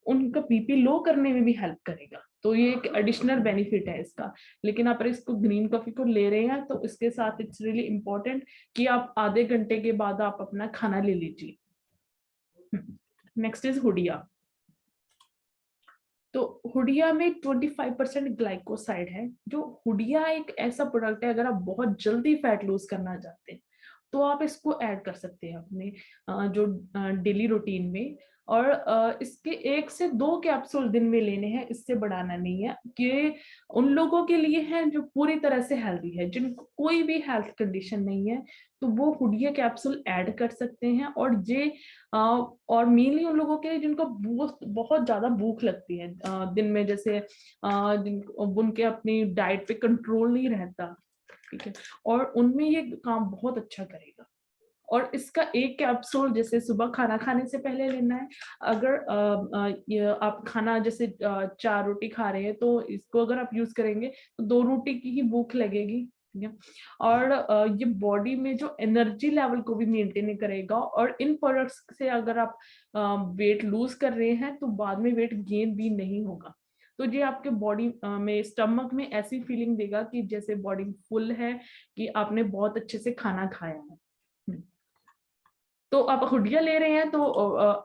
उनका बीपी लो करने में भी हेल्प करेगा। तो ये एक एडिशनल बेनिफिट है इसका। लेकिन आप इसको ग्रीन कॉफी को ले रहे हैं तो इसके साथ इट्स रियली इम्पोर्टेंट कि आप आधे घंटे के बाद आप अपना खाना ले लीजिए। Next is Hoodia. तो हुडिया में 25% ग्लाइकोसाइड है। जो हुडिया एक ऐसा प्रोडक्ट है, अगर आप बहुत जल्दी फैट लूज करना चाहते हैं तो आप इसको ऐड कर सकते हैं अपने जो डेली रूटीन में। और इसके 1 से 2 कैप्सूल दिन में लेने हैं, इससे बढ़ाना नहीं है। कि उन लोगों के लिए है जो पूरी तरह से हेल्दी है, जिनको कोई भी हेल्थ कंडीशन नहीं है, तो वो हुडिया कैप्सूल ऐड कर सकते हैं। और मेनली उन लोगों के लिए जिनको बहुत ज्यादा भूख लगती है दिन में, जैसे उनके अपनी डाइट पे कंट्रोल नहीं रहता, ठीक है, और उनमें ये काम बहुत अच्छा करेगा। और इसका 1 कैप्सूल जैसे सुबह खाना खाने से पहले लेना है। अगर ये आप खाना जैसे 4 रोटी खा रहे हैं तो इसको अगर आप यूज करेंगे तो 2 रोटी की ही भूख लगेगी, ठीक है। और ये बॉडी में जो एनर्जी लेवल को भी मेंटेन करेगा। और इन प्रोडक्ट्स से अगर आप वेट लूज कर रहे हैं तो बाद में वेट गेन भी नहीं होगा। तो ये आपके बॉडी में स्टमक में ऐसी फीलिंग देगा कि जैसे बॉडी फुल है, कि आपने बहुत अच्छे से खाना खाया है। तो आप हुडिया ले रहे हैं तो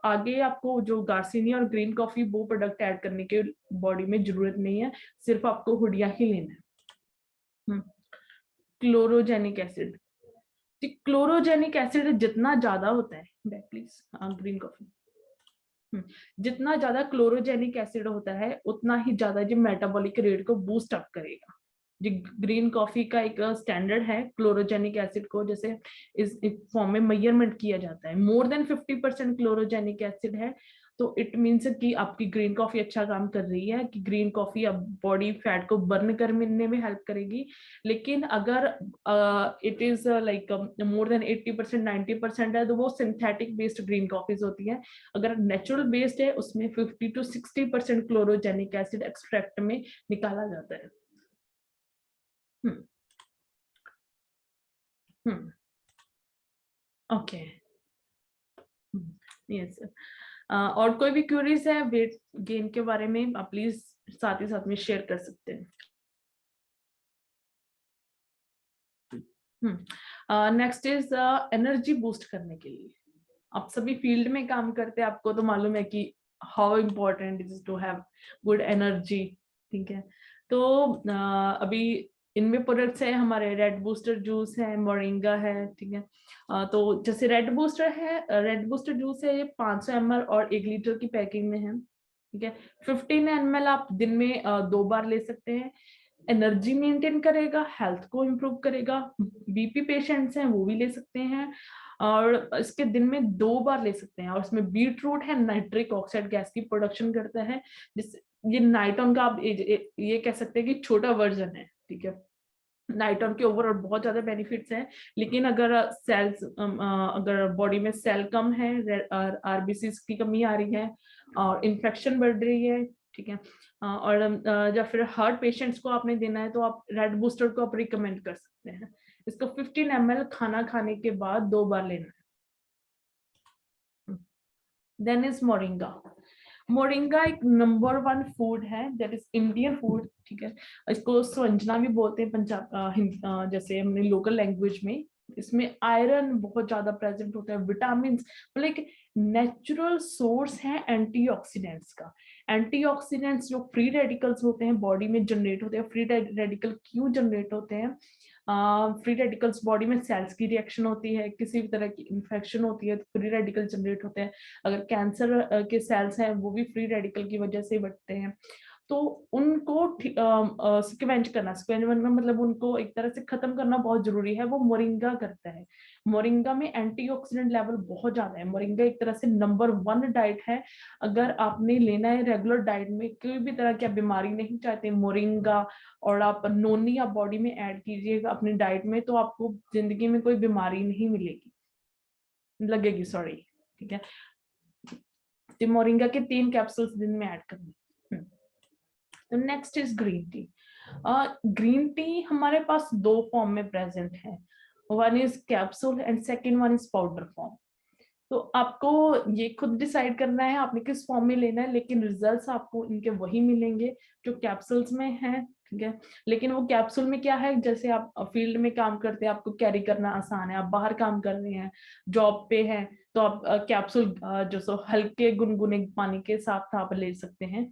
आगे आपको जो गार्सिनिया और ग्रीन कॉफी वो प्रोडक्ट ऐड करने के बॉडी में जरूरत नहीं है, सिर्फ आपको हुडिया ही लेना है। Chlorogenic acid. क्लोरोजेनिक एसिड जितना ज्यादा होता है, प्लीज ग्रीन कॉफी, जितना ज्यादा क्लोरोजेनिक एसिड होता है उतना ही ज्यादा जो मेटाबॉलिक रेट को बूस्ट अप करेगा। जो ग्रीन कॉफी का एक स्टैंडर्ड है क्लोरोजेनिक एसिड को जैसे इस फॉर्म में मेजरमेंट किया जाता है, मोर देन 50% क्लोरोजेनिक एसिड है, तो इट मीन्स कि आपकी ग्रीन कॉफी अच्छा काम कर रही है, कि ग्रीन कॉफी अब बॉडी फैट को बर्न करने में हेल्प करेगी। लेकिन अगर it is like more than 80% 90% है तो वो सिंथेटिक बेस्ड ग्रीन कॉफीज होती है। अगर नेचुरल बेस्ड है उसमें 50 to 60% क्लोरोजेनिक एसिड एक्सट्रैक्ट में निकाला जाता है। Okay, yes. और कोई भी क्वेरीज है वेट गेन के बारे में, आप प्लीज साथ ही साथ में शेयर कर सकते हैं। नेक्स्ट इज एनर्जी बूस्ट करने के लिए। आप सभी फील्ड में काम करते हैं, आपको तो मालूम है कि how important is to have good energy, ठीक है। तो अभी इनमें प्रोडक्ट्स है हमारे, रेड बूस्टर जूस है, मोरिंगा है, ठीक है। तो जैसे रेड बूस्टर जूस है, ये 500 ml और 1 लीटर की पैकिंग में है, ठीक है। 15 ml आप दिन में 2 बार ले सकते हैं। एनर्जी मेंटेन करेगा, हेल्थ को इम्प्रूव करेगा। बीपी पेशेंट्स हैं वो भी ले सकते हैं। और इसके दिन में 2 बार ले सकते हैं। और इसमें बीट रूट है, नाइट्रिक ऑक्साइड गैस की प्रोडक्शन करता है, जिससे ये नाइटॉन का आप ये कह सकते हैं कि छोटा वर्जन है, ठीक है। नाइटॉन के ओवरऑल बहुत ज्यादा बेनिफिट्स हैं, लेकिन अगर सेल्स अगर बॉडी में सेल कम है, आरबीसी की कमी आ रही है और इन्फेक्शन बढ़ रही है, ठीक है, और या फिर हार्ट पेशेंट्स को आपने देना है तो आप रेड बूस्टर को आप रिकमेंड कर सकते हैं। इसको 15 ml खाना खाने के बाद 2 बार लेना है। Then is moringa. मोरिंगा एक नंबर 1 फूड है, दैट इज इंडियन फूड, ठीक है। इसको संजना भी बोलते हैं पंजाब जैसे हमने लोकल लैंग्वेज में। इसमें आयरन बहुत ज्यादा प्रेजेंट होता है, विटामिन, मतलब एक नेचुरल सोर्स है एंटीऑक्सीडेंट्स का। एंटीऑक्सीडेंट्स जो फ्री रेडिकल्स होते हैं बॉडी में जनरेट होते हैं, फ्री रेडिकल क्यों जनरेट होते हैं? फ्री रेडिकल्स बॉडी में सेल्स की रिएक्शन होती है, किसी भी तरह की इन्फेक्शन होती है तो फ्री रेडिकल जनरेट होते हैं। अगर कैंसर के सेल्स हैं वो भी फ्री रेडिकल की वजह से बढ़ते हैं। तो उनको स्क्वेंच करना, स्क्वेंच मतलब उनको एक तरह से खत्म करना बहुत जरूरी है, वो मोरिंगा करता है। मोरिंगा में एंटीऑक्सीडेंट लेवल बहुत ज्यादा है। मोरिंगा एक तरह से नंबर 1 डाइट है। अगर आपने लेना है रेगुलर डाइट में, कोई भी तरह की बीमारी नहीं चाहते, मोरिंगा और आप नोनी आप बॉडी में ऐड कीजिएगा अपनी डाइट में, तो आपको जिंदगी में कोई बीमारी नहीं लगेगी, सॉरी, ठीक है। तो मोरिंगा के 3 कैप्सूल्स दिन में ऐड करने। तो next is green tea. Green tea हमारे पास 2 फॉर्म में प्रेजेंट है, one is capsule and second one is powder form. तो आपको ये खुद डिसाइड करना है आपने किस फॉर्म में लेना है, लेकिन रिजल्ट्स आपको इनके वही मिलेंगे जो कैप्सूल्स में हैं, ठीक है। लेकिन वो कैप्सूल में क्या है, जैसे आप फील्ड में काम करते हैं, आपको कैरी करना आसान है, आप बाहर काम कर रहे हैं, जॉब पे हैं, तो आप कैप्सूल जो सो हल्के गुनगुने पानी के साथ आप ले सकते हैं।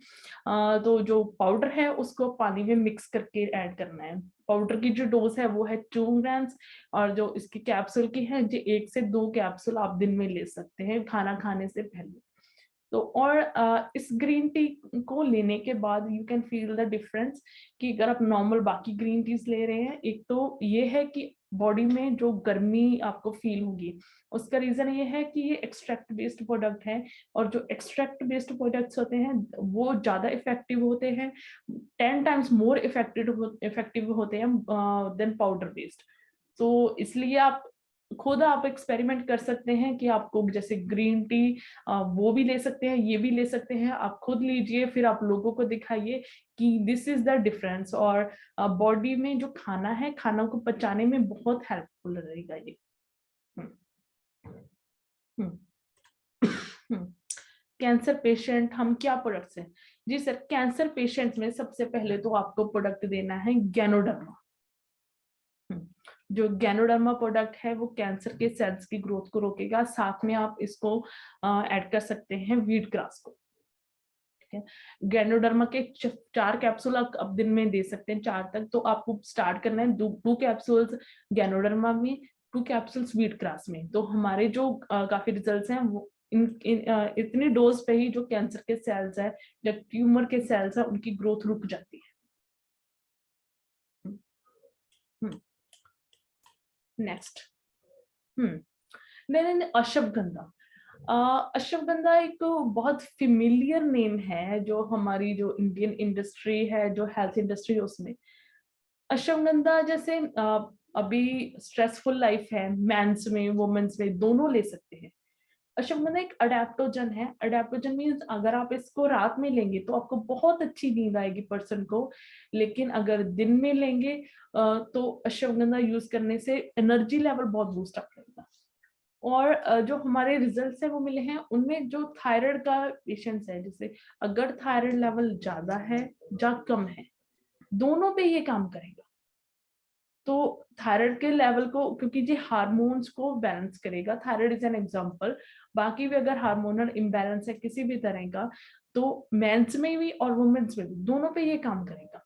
तो जो पाउडर है उसको पानी में मिक्स करके ऐड करना है। पाउडर की जो डोज है वो है 2 ग्राम्स, और जो इसकी कैप्सूल की है जो 1 से 2 कैप्सूल आप दिन में ले सकते हैं खाना खाने से पहले। तो और इस ग्रीन टी को लेने के बाद you can feel the difference कि अगर आप नॉर्मल बाकी ग्रीन टीज ले रहे हैं, एक तो ये है कि बॉडी में जो गर्मी आपको फील होगी, उसका रीजन ये है कि ये एक्सट्रैक्ट बेस्ड प्रोडक्ट है, और जो एक्सट्रैक्ट बेस्ड प्रोडक्ट्स होते हैं वो ज्यादा इफेक्टिव होते हैं, 10 टाइम्स मोर इफेक्टिव होते हैं देन पाउडर बेस्ड। तो इसलिए आप खुद आप एक्सपेरिमेंट कर सकते हैं कि आपको जैसे ग्रीन टी वो भी ले सकते हैं, ये भी ले सकते हैं, आप खुद लीजिए, फिर आप लोगों को दिखाइए कि दिस इज द डिफरेंस। और बॉडी में जो खाना है, खाना को पचाने में बहुत हेल्पफुल रहेगा ये। कैंसर पेशेंट हम क्या प्रोडक्ट्स हैं? जी सर, कैंसर पेशेंट्स में सबसे पहले तो आपको प्रोडक्ट देना है गैनोडर्मा। जो गैनोडर्मा प्रोडक्ट है वो कैंसर के सेल्स की ग्रोथ को रोकेगा, साथ में आप इसको ऐड कर सकते हैं वीट ग्रास को, ठीक है। गैनोडर्मा के 4 कैप्सूल आप अब दिन में दे सकते हैं, 4 तक। तो आपको स्टार्ट करना है 2 कैप्सूल्स गैनोडर्मा में, 2 कैप्सूल्स वीट ग्रास में। तो हमारे जो काफी रिजल्ट्स हैं वो इतनी डोज पे ही जो कैंसर के सेल्स है या ट्यूमर के सेल्स है उनकी ग्रोथ रुक जाती है। Next then ashwagandha. अश्वगंधा एक बहुत फेमिलियर नेम है जो हमारी जो इंडियन इंडस्ट्री है, जो हेल्थ इंडस्ट्री है उसमें। अश्वगंधा जैसे अभी स्ट्रेसफुल लाइफ है, मेंस में वुमेन्स में दोनों ले सकते हैं। अश्वगंधा एक अडेप्टोजन है। अडेप्टोजन मीन्स अगर आप इसको रात में लेंगे तो आपको बहुत अच्छी नींद आएगी पर्सन को, लेकिन अगर दिन में लेंगे तो अश्वगंधा यूज करने से एनर्जी लेवल बहुत बूस्ट अप रहेगा। और जो हमारे रिजल्ट्स है वो मिले हैं उनमें जो थायराइड का पेशेंट्स है, जैसे अगर थायराइड लेवल ज्यादा है या कम है, दोनों पे ये काम करेगा। तो थायराइड के लेवल को, क्योंकि ये हार्मोन्स को बैलेंस करेगा, थायराइड इज एन एग्जांपल। बाकी भी अगर हार्मोनल इम्बैलेंस है किसी भी तरह का, तो मेंस में भी और वुमेन्स में भी दोनों पे ये काम करेगा।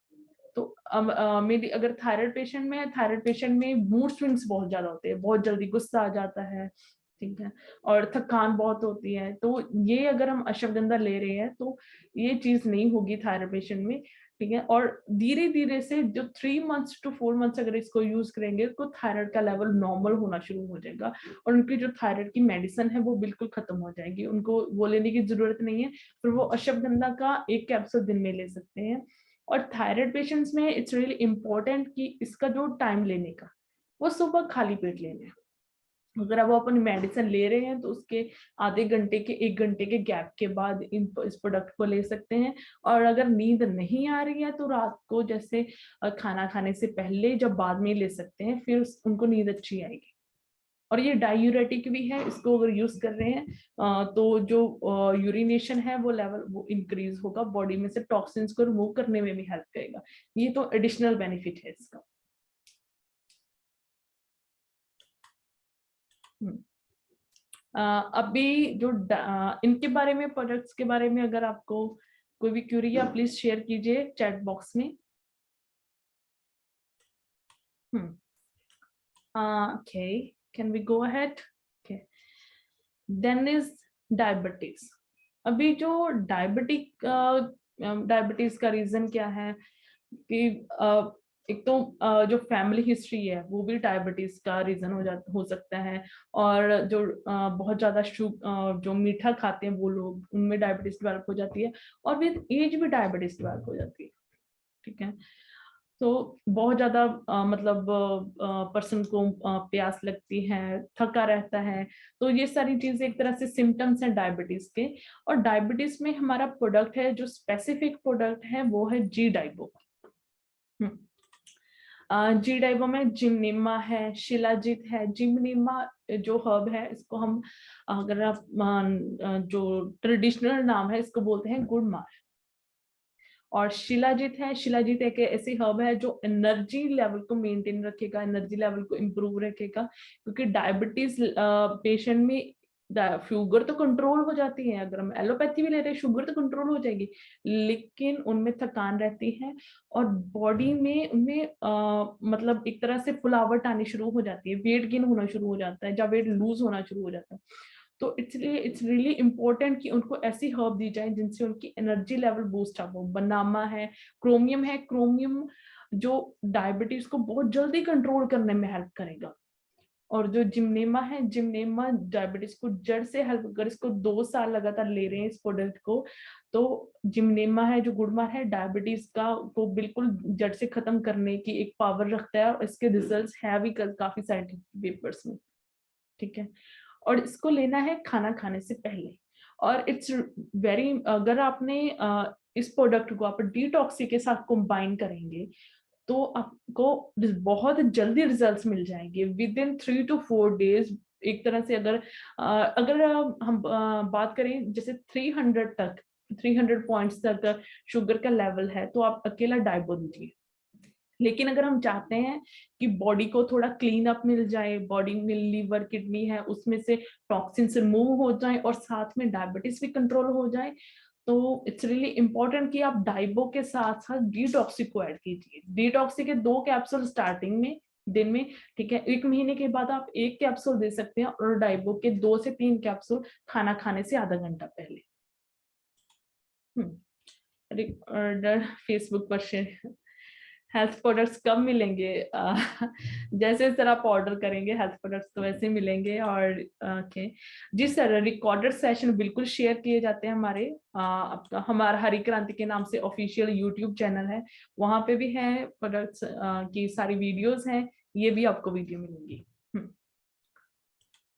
तो मेरी अगर थायराइड पेशेंट में है, थायराइड पेशेंट में मूड स्विंग्स बहुत ज्यादा होते हैं, बहुत जल्दी गुस्सा आ जाता है, ठीक है, और थकान बहुत होती है। तो ये अगर हम अश्वगंधा ले रहे हैं तो ये चीज नहीं होगी थायराइड पेशेंट में। ठीक है। और धीरे धीरे से जो 3 मंथ्स टू 4 मंथ्स अगर इसको यूज करेंगे तो थायराइड का लेवल नॉर्मल होना शुरू हो जाएगा और उनकी जो थायराइड की मेडिसिन है वो बिल्कुल खत्म हो जाएगी, उनको वो लेने की जरूरत नहीं है। फिर वो अश्वगंधा का 1 कैप्सूल दिन में ले सकते हैं। और थायराइड पेशेंट्स में इट्स रियली इम्पोर्टेंट कि इसका जो टाइम लेने का वो सुबह खाली पेट लेना है। अगर आप वो अपनी मेडिसिन ले रहे हैं तो उसके आधे घंटे के 1 घंटे के गैप के बाद इस प्रोडक्ट को ले सकते हैं। और अगर नींद नहीं आ रही है तो रात को जैसे खाना खाने से पहले जब बाद में ले सकते हैं, फिर उनको नींद अच्छी आएगी। और ये डायूरेटिक भी है, इसको अगर यूज कर रहे हैं तो जो यूरिनेशन है वो लेवल वो इंक्रीज होगा, बॉडी में से टॉक्सिन्स को रिमूव करने में भी हेल्प करेगा। ये तो एडिशनल बेनिफिट है इसका। अभी जो इनके बारे में, प्रोडक्ट्स के बारे में अगर आपको कोई भी क्यूरी है प्लीज शेयर कीजिए चैट बॉक्स में। Okay, can we go ahead? Okay, then is diabetes. अभी जो डायबिटीज का रीजन क्या है कि एक तो जो फैमिली हिस्ट्री है वो भी डायबिटीज का रीजन हो सकता है। और जो बहुत ज्यादा जो मीठा खाते हैं वो लोग, उनमें डायबिटीज डेवलप हो जाती है। और विद एज भी डायबिटीज डेवलप हो जाती है। ठीक है, तो बहुत ज्यादा मतलब पर्सन को प्यास लगती है, थका रहता है, तो ये सारी चीजें एक तरह से सिम्टम्स हैं डायबिटीज के। और डायबिटीज में हमारा प्रोडक्ट है, जो स्पेसिफिक प्रोडक्ट है वो है जी डाइबो। जी डाइबो में जिमनीमा है, शिलाजीत है। जिमनीमा जो हर्ब है इसको हम, अगर आप जो ट्रेडिशनल नाम है इसको बोलते हैं गुड़मार। और शिलाजीत है, शिलाजीत एक ऐसी हर्ब है जो एनर्जी लेवल को मेंटेन रखेगा, एनर्जी लेवल को इम्प्रूव रखेगा। क्योंकि डायबिटीज पेशेंट में शुगर तो कंट्रोल हो जाती है, अगर हम एलोपैथी भी ले रहे हैं शुगर तो कंट्रोल हो जाएगी, लेकिन उनमें थकान रहती है और बॉडी में उनमें मतलब एक तरह से फुलावट आनी शुरू हो जाती है, वेट गेन होना शुरू हो जाता है, या वेट लूज होना शुरू हो जाता है। तो इट्स रियली इम्पोर्टेंट कि उनको ऐसी हर्ब दी जाए जिनसे उनकी एनर्जी लेवल बूस्ट अप हो। बनामा है, क्रोमियम है। क्रोमियम जो डायबिटीज को बहुत जल्दी कंट्रोल करने में हेल्प करेगा। और जो जिमनेमा है, जिमनेमा डायबिटीज को जड़ से हेल्प, अगर इसको 2 साल लगातार ले रहे हैं इस प्रोडक्ट को, तो जिमनेमा है जो गुड़मार है डायबिटीज का को बिल्कुल जड़ से खत्म करने की एक पावर रखता है। और इसके रिजल्ट्स है भी काफी साइंटिफिक पेपर्स में। ठीक है, और इसको लेना है खाना खाने से पहले। और इट्स वेरी, अगर आपने इस प्रोडक्ट को आप डिटॉक्सी के साथ कंबाइन करेंगे तो आपको बहुत जल्दी रिजल्ट्स मिल जाएंगे विद इन 3 to 4 days। एक तरह से अगर हम बात करें जैसे 300 तक, 300 पॉइंट्स तक शुगर का लेवल है तो आप अकेला डाइबो दीजिए। लेकिन अगर हम चाहते हैं कि बॉडी को थोड़ा क्लीन अप मिल जाए, बॉडी में लीवर किडनी है उसमें से टॉक्सिन रिमूव हो जाए और साथ में डायबिटीज भी कंट्रोल हो जाए, तो इट्स रियली इंपॉर्टेंट कि आप डाइबो के साथ साथ डिटॉक्सी को ऐड कीजिए। डिटॉक्सी के 2 कैप्सूल स्टार्टिंग में दिन में, ठीक है, 1 महीने के बाद आप 1 कैप्सूल दे सकते हैं और डाइबो के 2 से 3 कैप्सूल खाना खाने से आधा घंटा पहले। फेसबुक पर शेयर, हेल्थ प्रोडक्ट्स कब मिलेंगे? जैसे सर आप ऑर्डर करेंगे हेल्थ प्रोडक्ट्स तो वैसे मिलेंगे। और ओके जी सर, रिकॉर्डेड सेशन बिल्कुल शेयर किए जाते हैं हमारे आपका, हमारा हरी क्रांति के नाम से ऑफिशियल यूट्यूब चैनल है, वहां पे भी है प्रोडक्ट्स की सारी वीडियोस हैं, ये भी आपको वीडियो मिलेंगी।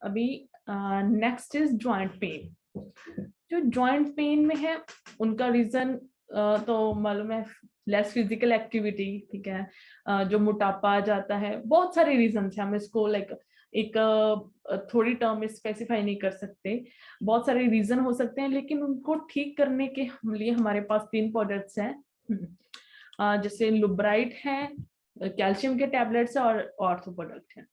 अभी नेक्स्ट इज जॉइंट पेन। जो जॉइंट पेन में है उनका रीजन तो मालूम है, लेस फिजिकल एक्टिविटी, ठीक है, जो मोटापा आ जाता है, बहुत सारे रीजन है, हम इसको लाइक एक थोड़ी टर्म में स्पेसिफाई नहीं कर सकते, बहुत सारे रीजन हो सकते हैं। लेकिन उनको ठीक करने के लिए हमारे पास 3 प्रोडक्ट्स हैं, जैसे लुब्राइट है, कैल्शियम के टैबलेट्स है और ऑर्थो प्रोडक्ट है।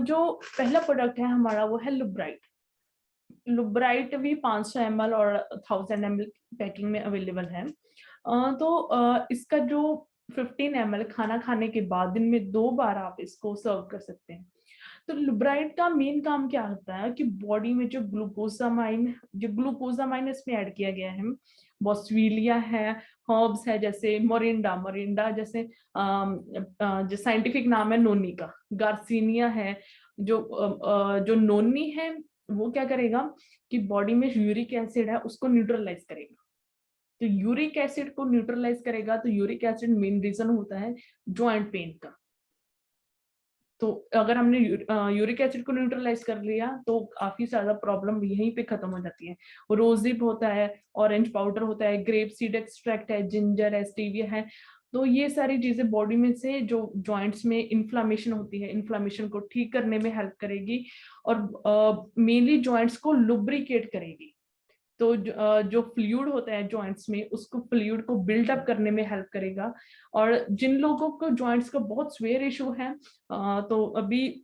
जो पहला प्रोडक्ट है हमारा वो है लुब्राइट। लुब्राइट भी 500 ml और 1000 ml पैकिंग में अवेलेबल है। तो इसका जो 15 ml खाना खाने के बाद दिन में 2 बार आप इसको सर्व कर सकते हैं। तो लुब्राइड का मेन काम क्या होता है कि बॉडी में जो ग्लूकोसामाइन इसमें ऐड किया गया है, बॉस्वेलिया है, हर्ब्स है, जैसे मोरिंडा जैसे जो साइंटिफिक नाम है नोनी का, गार्सिनिया है, जो नोनी है वो क्या करेगा कि बॉडी में यूरिक एसिड है उसको न्यूट्रलाइज करेगा। तो यूरिक एसिड को न्यूट्रलाइज करेगा, तो यूरिक एसिड मेन रीजन होता है जॉइंट पेन का। तो अगर हमने यूरिक एसिड को न्यूट्रलाइज कर लिया तो काफी ज्यादा प्रॉब्लम यहीं पे खत्म हो जाती है। रोजिप होता है, ऑरेंज पाउडर होता है, ग्रेप सीड एक्सट्रैक्ट है, जिंजर है, स्टीविया है। तो ये सारी चीजें बॉडी में से जो जॉइंट्स में इन्फ्लामेशन होती है, इन्फ्लामेशन को ठीक करने में हेल्प करेगी और मेनली जॉइंट्स को लुब्रिकेट करेगी। तो जो फ्लूइड होता है जॉइंट्स में, उसको फ्लूइड को बिल्डअप करने में हेल्प करेगा। और जिन लोगों को जॉइंट्स का बहुत स्वेयर इशू है, तो अभी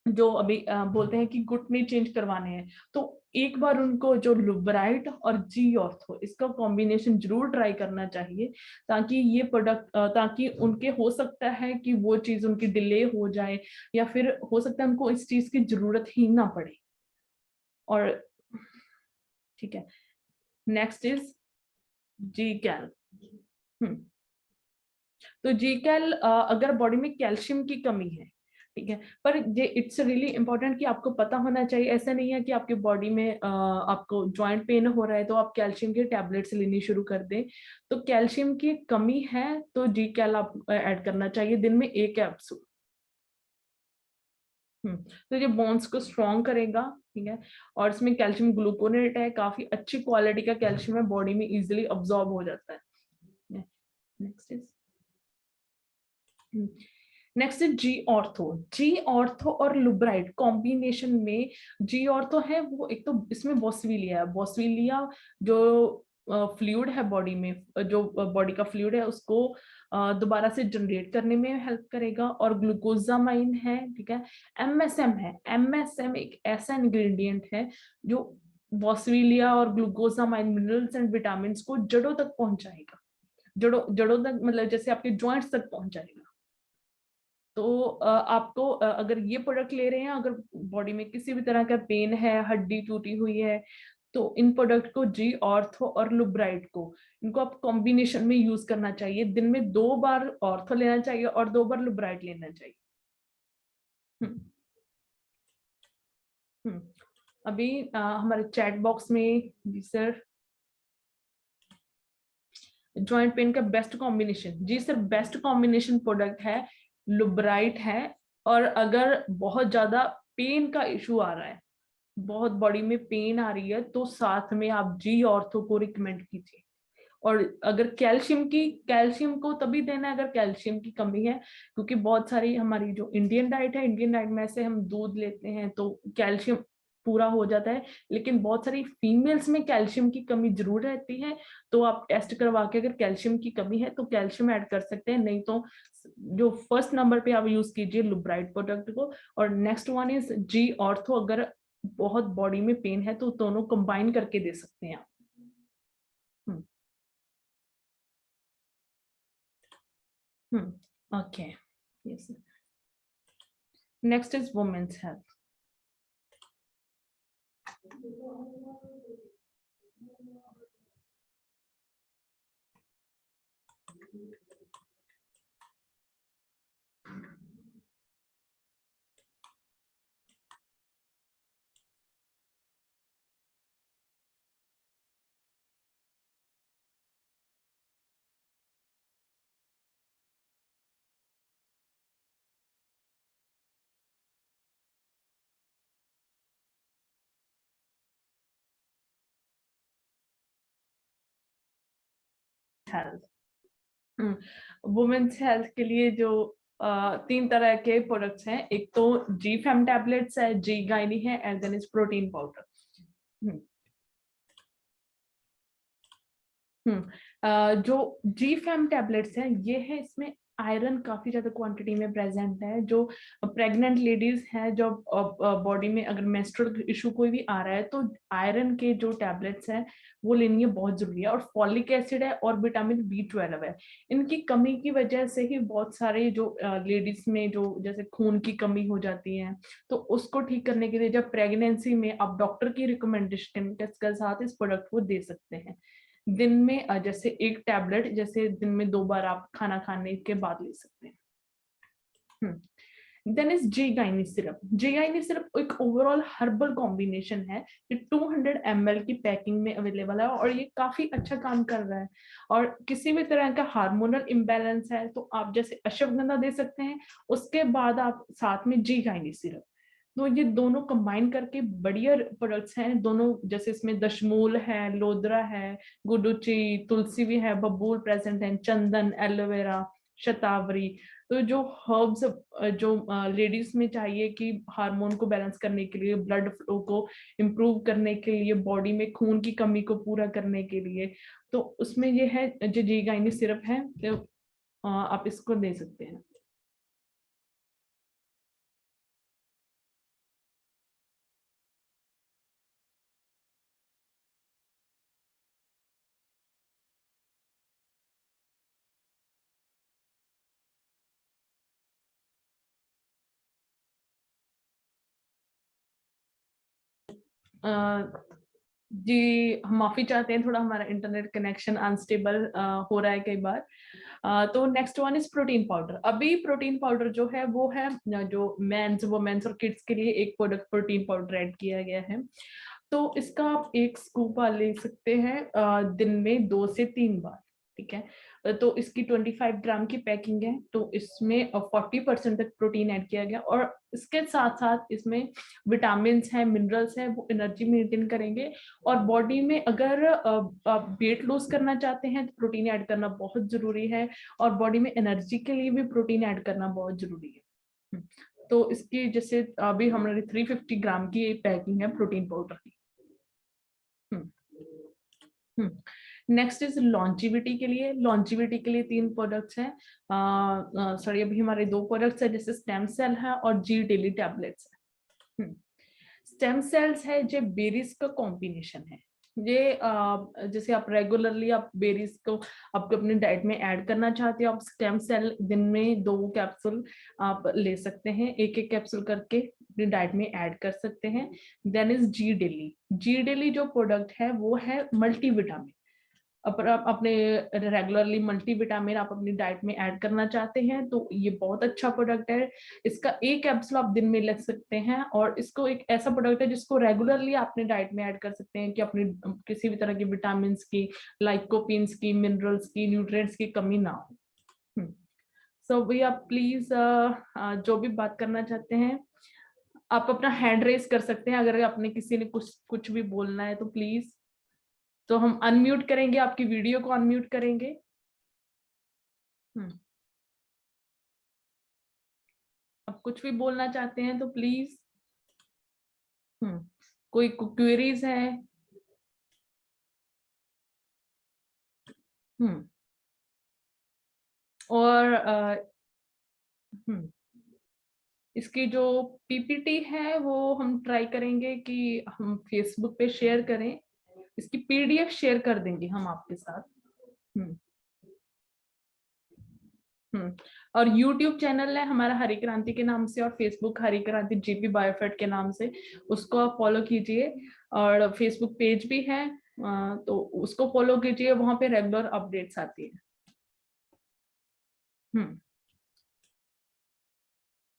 बोलते हैं कि घुटने चेंज करवाने हैं, तो एक बार उनको जो लुब्राइट और जी ऑर्थो इसका कॉम्बिनेशन जरूर ट्राई करना चाहिए, ताकि ये प्रोडक्ट ताकि उनके हो सकता है कि वो चीज उनकी डिले हो जाए, या फिर हो सकता है उनको इस चीज की जरूरत ही ना पड़े। और ठीक है, नेक्स्ट इज जी कैल। तो जी कैल अगर बॉडी में कैल्शियम की कमी है, ठीक है, पर ये इट्स रियली इंपॉर्टेंट कि आपको पता होना चाहिए। ऐसा नहीं है कि आपके बॉडी में आपको जॉइंट पेन हो रहा है तो आप कैल्शियम के टैबलेट्स लेनी शुरू कर दें। तो कैल्शियम की कमी है तो जी कैल आप ऐड करना चाहिए, दिन में 1 कैप्सूल। तो ये बोन्स को स्ट्रॉन्ग करेगा, ठीक है, और इसमें कैल्शियम ग्लूकोनेट है, काफी अच्छी क्वालिटी का कैल्शियम है, बॉडी में इजिली अब्सॉर्ब हो जाता है। Next is next is G ortho और लुब्राइड कॉम्बिनेशन में। जी ऑर्थो है वो, एक तो इसमें बॉस्वेलिया जो फ्लूइड है बॉडी में, जो बॉडी का फ्लूइड है उसको दोबारा से जनरेट करने में हेल्प करेगा, और ग्लूकोजामाइन है, ठीक है। एमएसएम एक ऐसा इंग्रेडिएंट है जो बॉस्वेलिया और ग्लूकोजामाइन मिनरल्स एंड विटामिन को जड़ों तक पहुंचाएगा, जड़ों तक मतलब जैसे आपके जॉइंट्स तक पहुंचाएगा। तो आपको अगर ये प्रोडक्ट ले रहे हैं, अगर बॉडी में किसी भी तरह का पेन है, हड्डी टूटी हुई है, तो इन प्रोडक्ट को जी ऑर्थो और लुब्राइड को, इनको आप कॉम्बिनेशन में यूज करना चाहिए। दिन में 2 बार ऑर्थो लेना चाहिए और 2 बार लुब्राइड लेना चाहिए। हम्म हम्म अभी हमारे चैट बॉक्स में जी सर, जॉइंट पेन का बेस्ट कॉम्बिनेशन, जी सर बेस्ट कॉम्बिनेशन प्रोडक्ट है लुब्राइट है। और अगर बहुत ज्यादा पेन का इशू आ रहा है, बहुत बॉडी में पेन आ रही है, तो साथ में आप जी ऑर्थो को रिकमेंड कीजिए। और अगर कैल्शियम को तभी देना है अगर कैल्शियम की कमी है, क्योंकि बहुत सारी हमारी जो इंडियन डाइट है, इंडियन डाइट में से हम दूध लेते हैं तो कैल्शियम पूरा हो जाता है, लेकिन बहुत सारी फीमेल्स में कैल्शियम की कमी जरूर रहती है। तो आप टेस्ट करवा के अगर कैल्शियम की कमी है तो कैल्शियम ऐड कर सकते हैं, नहीं तो जो फर्स्ट नंबर पे आप यूज कीजिए लुब्राइड प्रोडक्ट को। और next one is G ortho, अगर बहुत बॉडी में पेन है तो दोनों कंबाइन करके दे सकते हैं आप। Okay, yes. Next is women's health. Health, women's health के लिए जो 3 तरह के प्रोडक्ट्स हैं, एक तो जी फैम टैबलेट्स है, जी गाइनी है, and then is protein powder. जो जी फैम टैबलेट्स हैं ये है, इसमें आयरन काफी ज्यादा क्वांटिटी में प्रेजेंट है। जो प्रेग्नेंट लेडीज हैं, जो बॉडी में अगर मेंस्ट्रुअल इशू कोई भी आ रहा है, तो आयरन के जो टैबलेट्स हैं वो लेनी है बहुत जरूरी है। और फॉलिक एसिड है और विटामिन B12 है। इनकी कमी की वजह से ही बहुत सारे जो लेडीज में जो जैसे खून की कमी हो जाती है, तो उसको ठीक करने के लिए जब प्रेगनेंसी में आप डॉक्टर की रिकमेंडेशन के साथ इस प्रोडक्ट को दे सकते हैं। दिन में जैसे एक टैबलेट, जैसे दिन में 2 बार आप खाना खाने के बाद ले सकते हैं। Then is G-Gyne syrup. G-Gyne syrup एक ओवरऑल हर्बल कॉम्बिनेशन है। ये 200 ml की पैकिंग में अवेलेबल है और ये काफी अच्छा काम कर रहा है। और किसी भी तरह का हार्मोनल इम्बैलेंस है तो आप जैसे अश्वगंधा दे सकते हैं, उसके बाद आप साथ में G-Gyne सिरप। तो ये दोनों कंबाइन करके बढ़िया प्रोडक्ट्स हैं दोनों। जैसे इसमें दशमूल है, लोदरा है, गुडुची, तुलसी भी है, बबूल प्रेजेंट है, चंदन, एलोवेरा, शतावरी। तो जो हर्ब्स जो लेडीज में चाहिए कि हार्मोन को बैलेंस करने के लिए, ब्लड फ्लो को इम्प्रूव करने के लिए, बॉडी में खून की कमी को पूरा करने के लिए, तो उसमें ये है जो G-Gyne सिरप है, तो आप इसको दे सकते हैं। जी, हम माफी चाहते हैं, थोड़ा हमारा इंटरनेट कनेक्शन अनस्टेबल हो रहा है कई बार। तो next one is protein powder. अभी प्रोटीन पाउडर जो है वो है जो मेंस, वुमेन्स और किड्स के लिए एक प्रोडक्ट प्रोटीन पाउडर ऐड किया गया है। तो इसका आप एक स्कूप ले सकते हैं दिन में 2 से 3 बार। ठीक है, तो इसकी 25 ग्राम की पैकिंग है, तो इसमें 40% तक प्रोटीन ऐड किया गया। और इसके साथ साथ इसमें विटामिन हैं, मिनरल्स हैं, वो एनर्जी मेंटेन करेंगे। और बॉडी में अगर आप वेट लूज करना चाहते हैं तो प्रोटीन ऐड करना बहुत जरूरी है। और बॉडी में एनर्जी के लिए भी प्रोटीन ऐड करना बहुत जरूरी है। तो इसकी जैसे अभी हमारी 350 ग्राम की पैकिंग है प्रोटीन पाउडर की। नेक्स्ट इज लॉन्जिविटी के लिए। लॉन्जिविटी के लिए 3 प्रोडक्ट्स हैं। सॉरी, अभी हमारे 2 प्रोडक्ट्स है, जैसे स्टेम सेल है और जी डेली टैबलेट्स है। स्टेम सेल्स है जो बेरीज का कॉम्बिनेशन है। ये जैसे आप रेगुलरली आप बेरीज को आप अपने डाइट में ऐड करना चाहते हो, आप स्टेम सेल दिन में 2 कैप्सूल आप ले सकते हैं, एक एक कैप्सूल करके अपनी डाइट में ऐड कर सकते हैं। Then is G daily. G daily जो प्रोडक्ट है वो है मल्टीविटामिन। आप अपने रेगुलरली मल्टीविटामिन आप अपनी डाइट में ऐड करना चाहते हैं तो ये बहुत अच्छा प्रोडक्ट है। इसका एक कैप्सूल आप दिन में ले सकते हैं, और इसको एक ऐसा प्रोडक्ट है जिसको रेगुलरली अपने डाइट में ऐड कर सकते हैं कि अपनी किसी भी तरह की विटामिन की, लाइकोपिन्स की, मिनरल्स की, न्यूट्रिएंट्स की कमी ना हो। सो भैया प्लीज जो भी बात करना चाहते हैं आप अपना हैंड रेस कर सकते हैं। अगर आपने किसी ने कुछ भी बोलना है तो प्लीज, तो हम अनम्यूट करेंगे, आपकी वीडियो को अनम्यूट करेंगे। आप कुछ भी बोलना चाहते हैं तो प्लीज। कोई क्वेरीज है? और इसकी जो पीपीटी है वो हम ट्राई करेंगे कि हम फेसबुक पे शेयर करें। इसकी पीडीएफ शेयर कर देंगे हम आपके साथ। हम्म और YouTube चैनल है हमारा हरी क्रांति के नाम से, और फेसबुक हरी क्रांति जीपी बायोफिट के नाम से, उसको आप फॉलो कीजिए। और फेसबुक पेज भी है, तो उसको फॉलो कीजिए, वहां पे रेगुलर अपडेट्स आती है।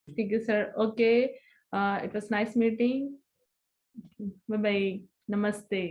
ठीक है sir, okay, it was nice meeting, bye bye, नमस्ते।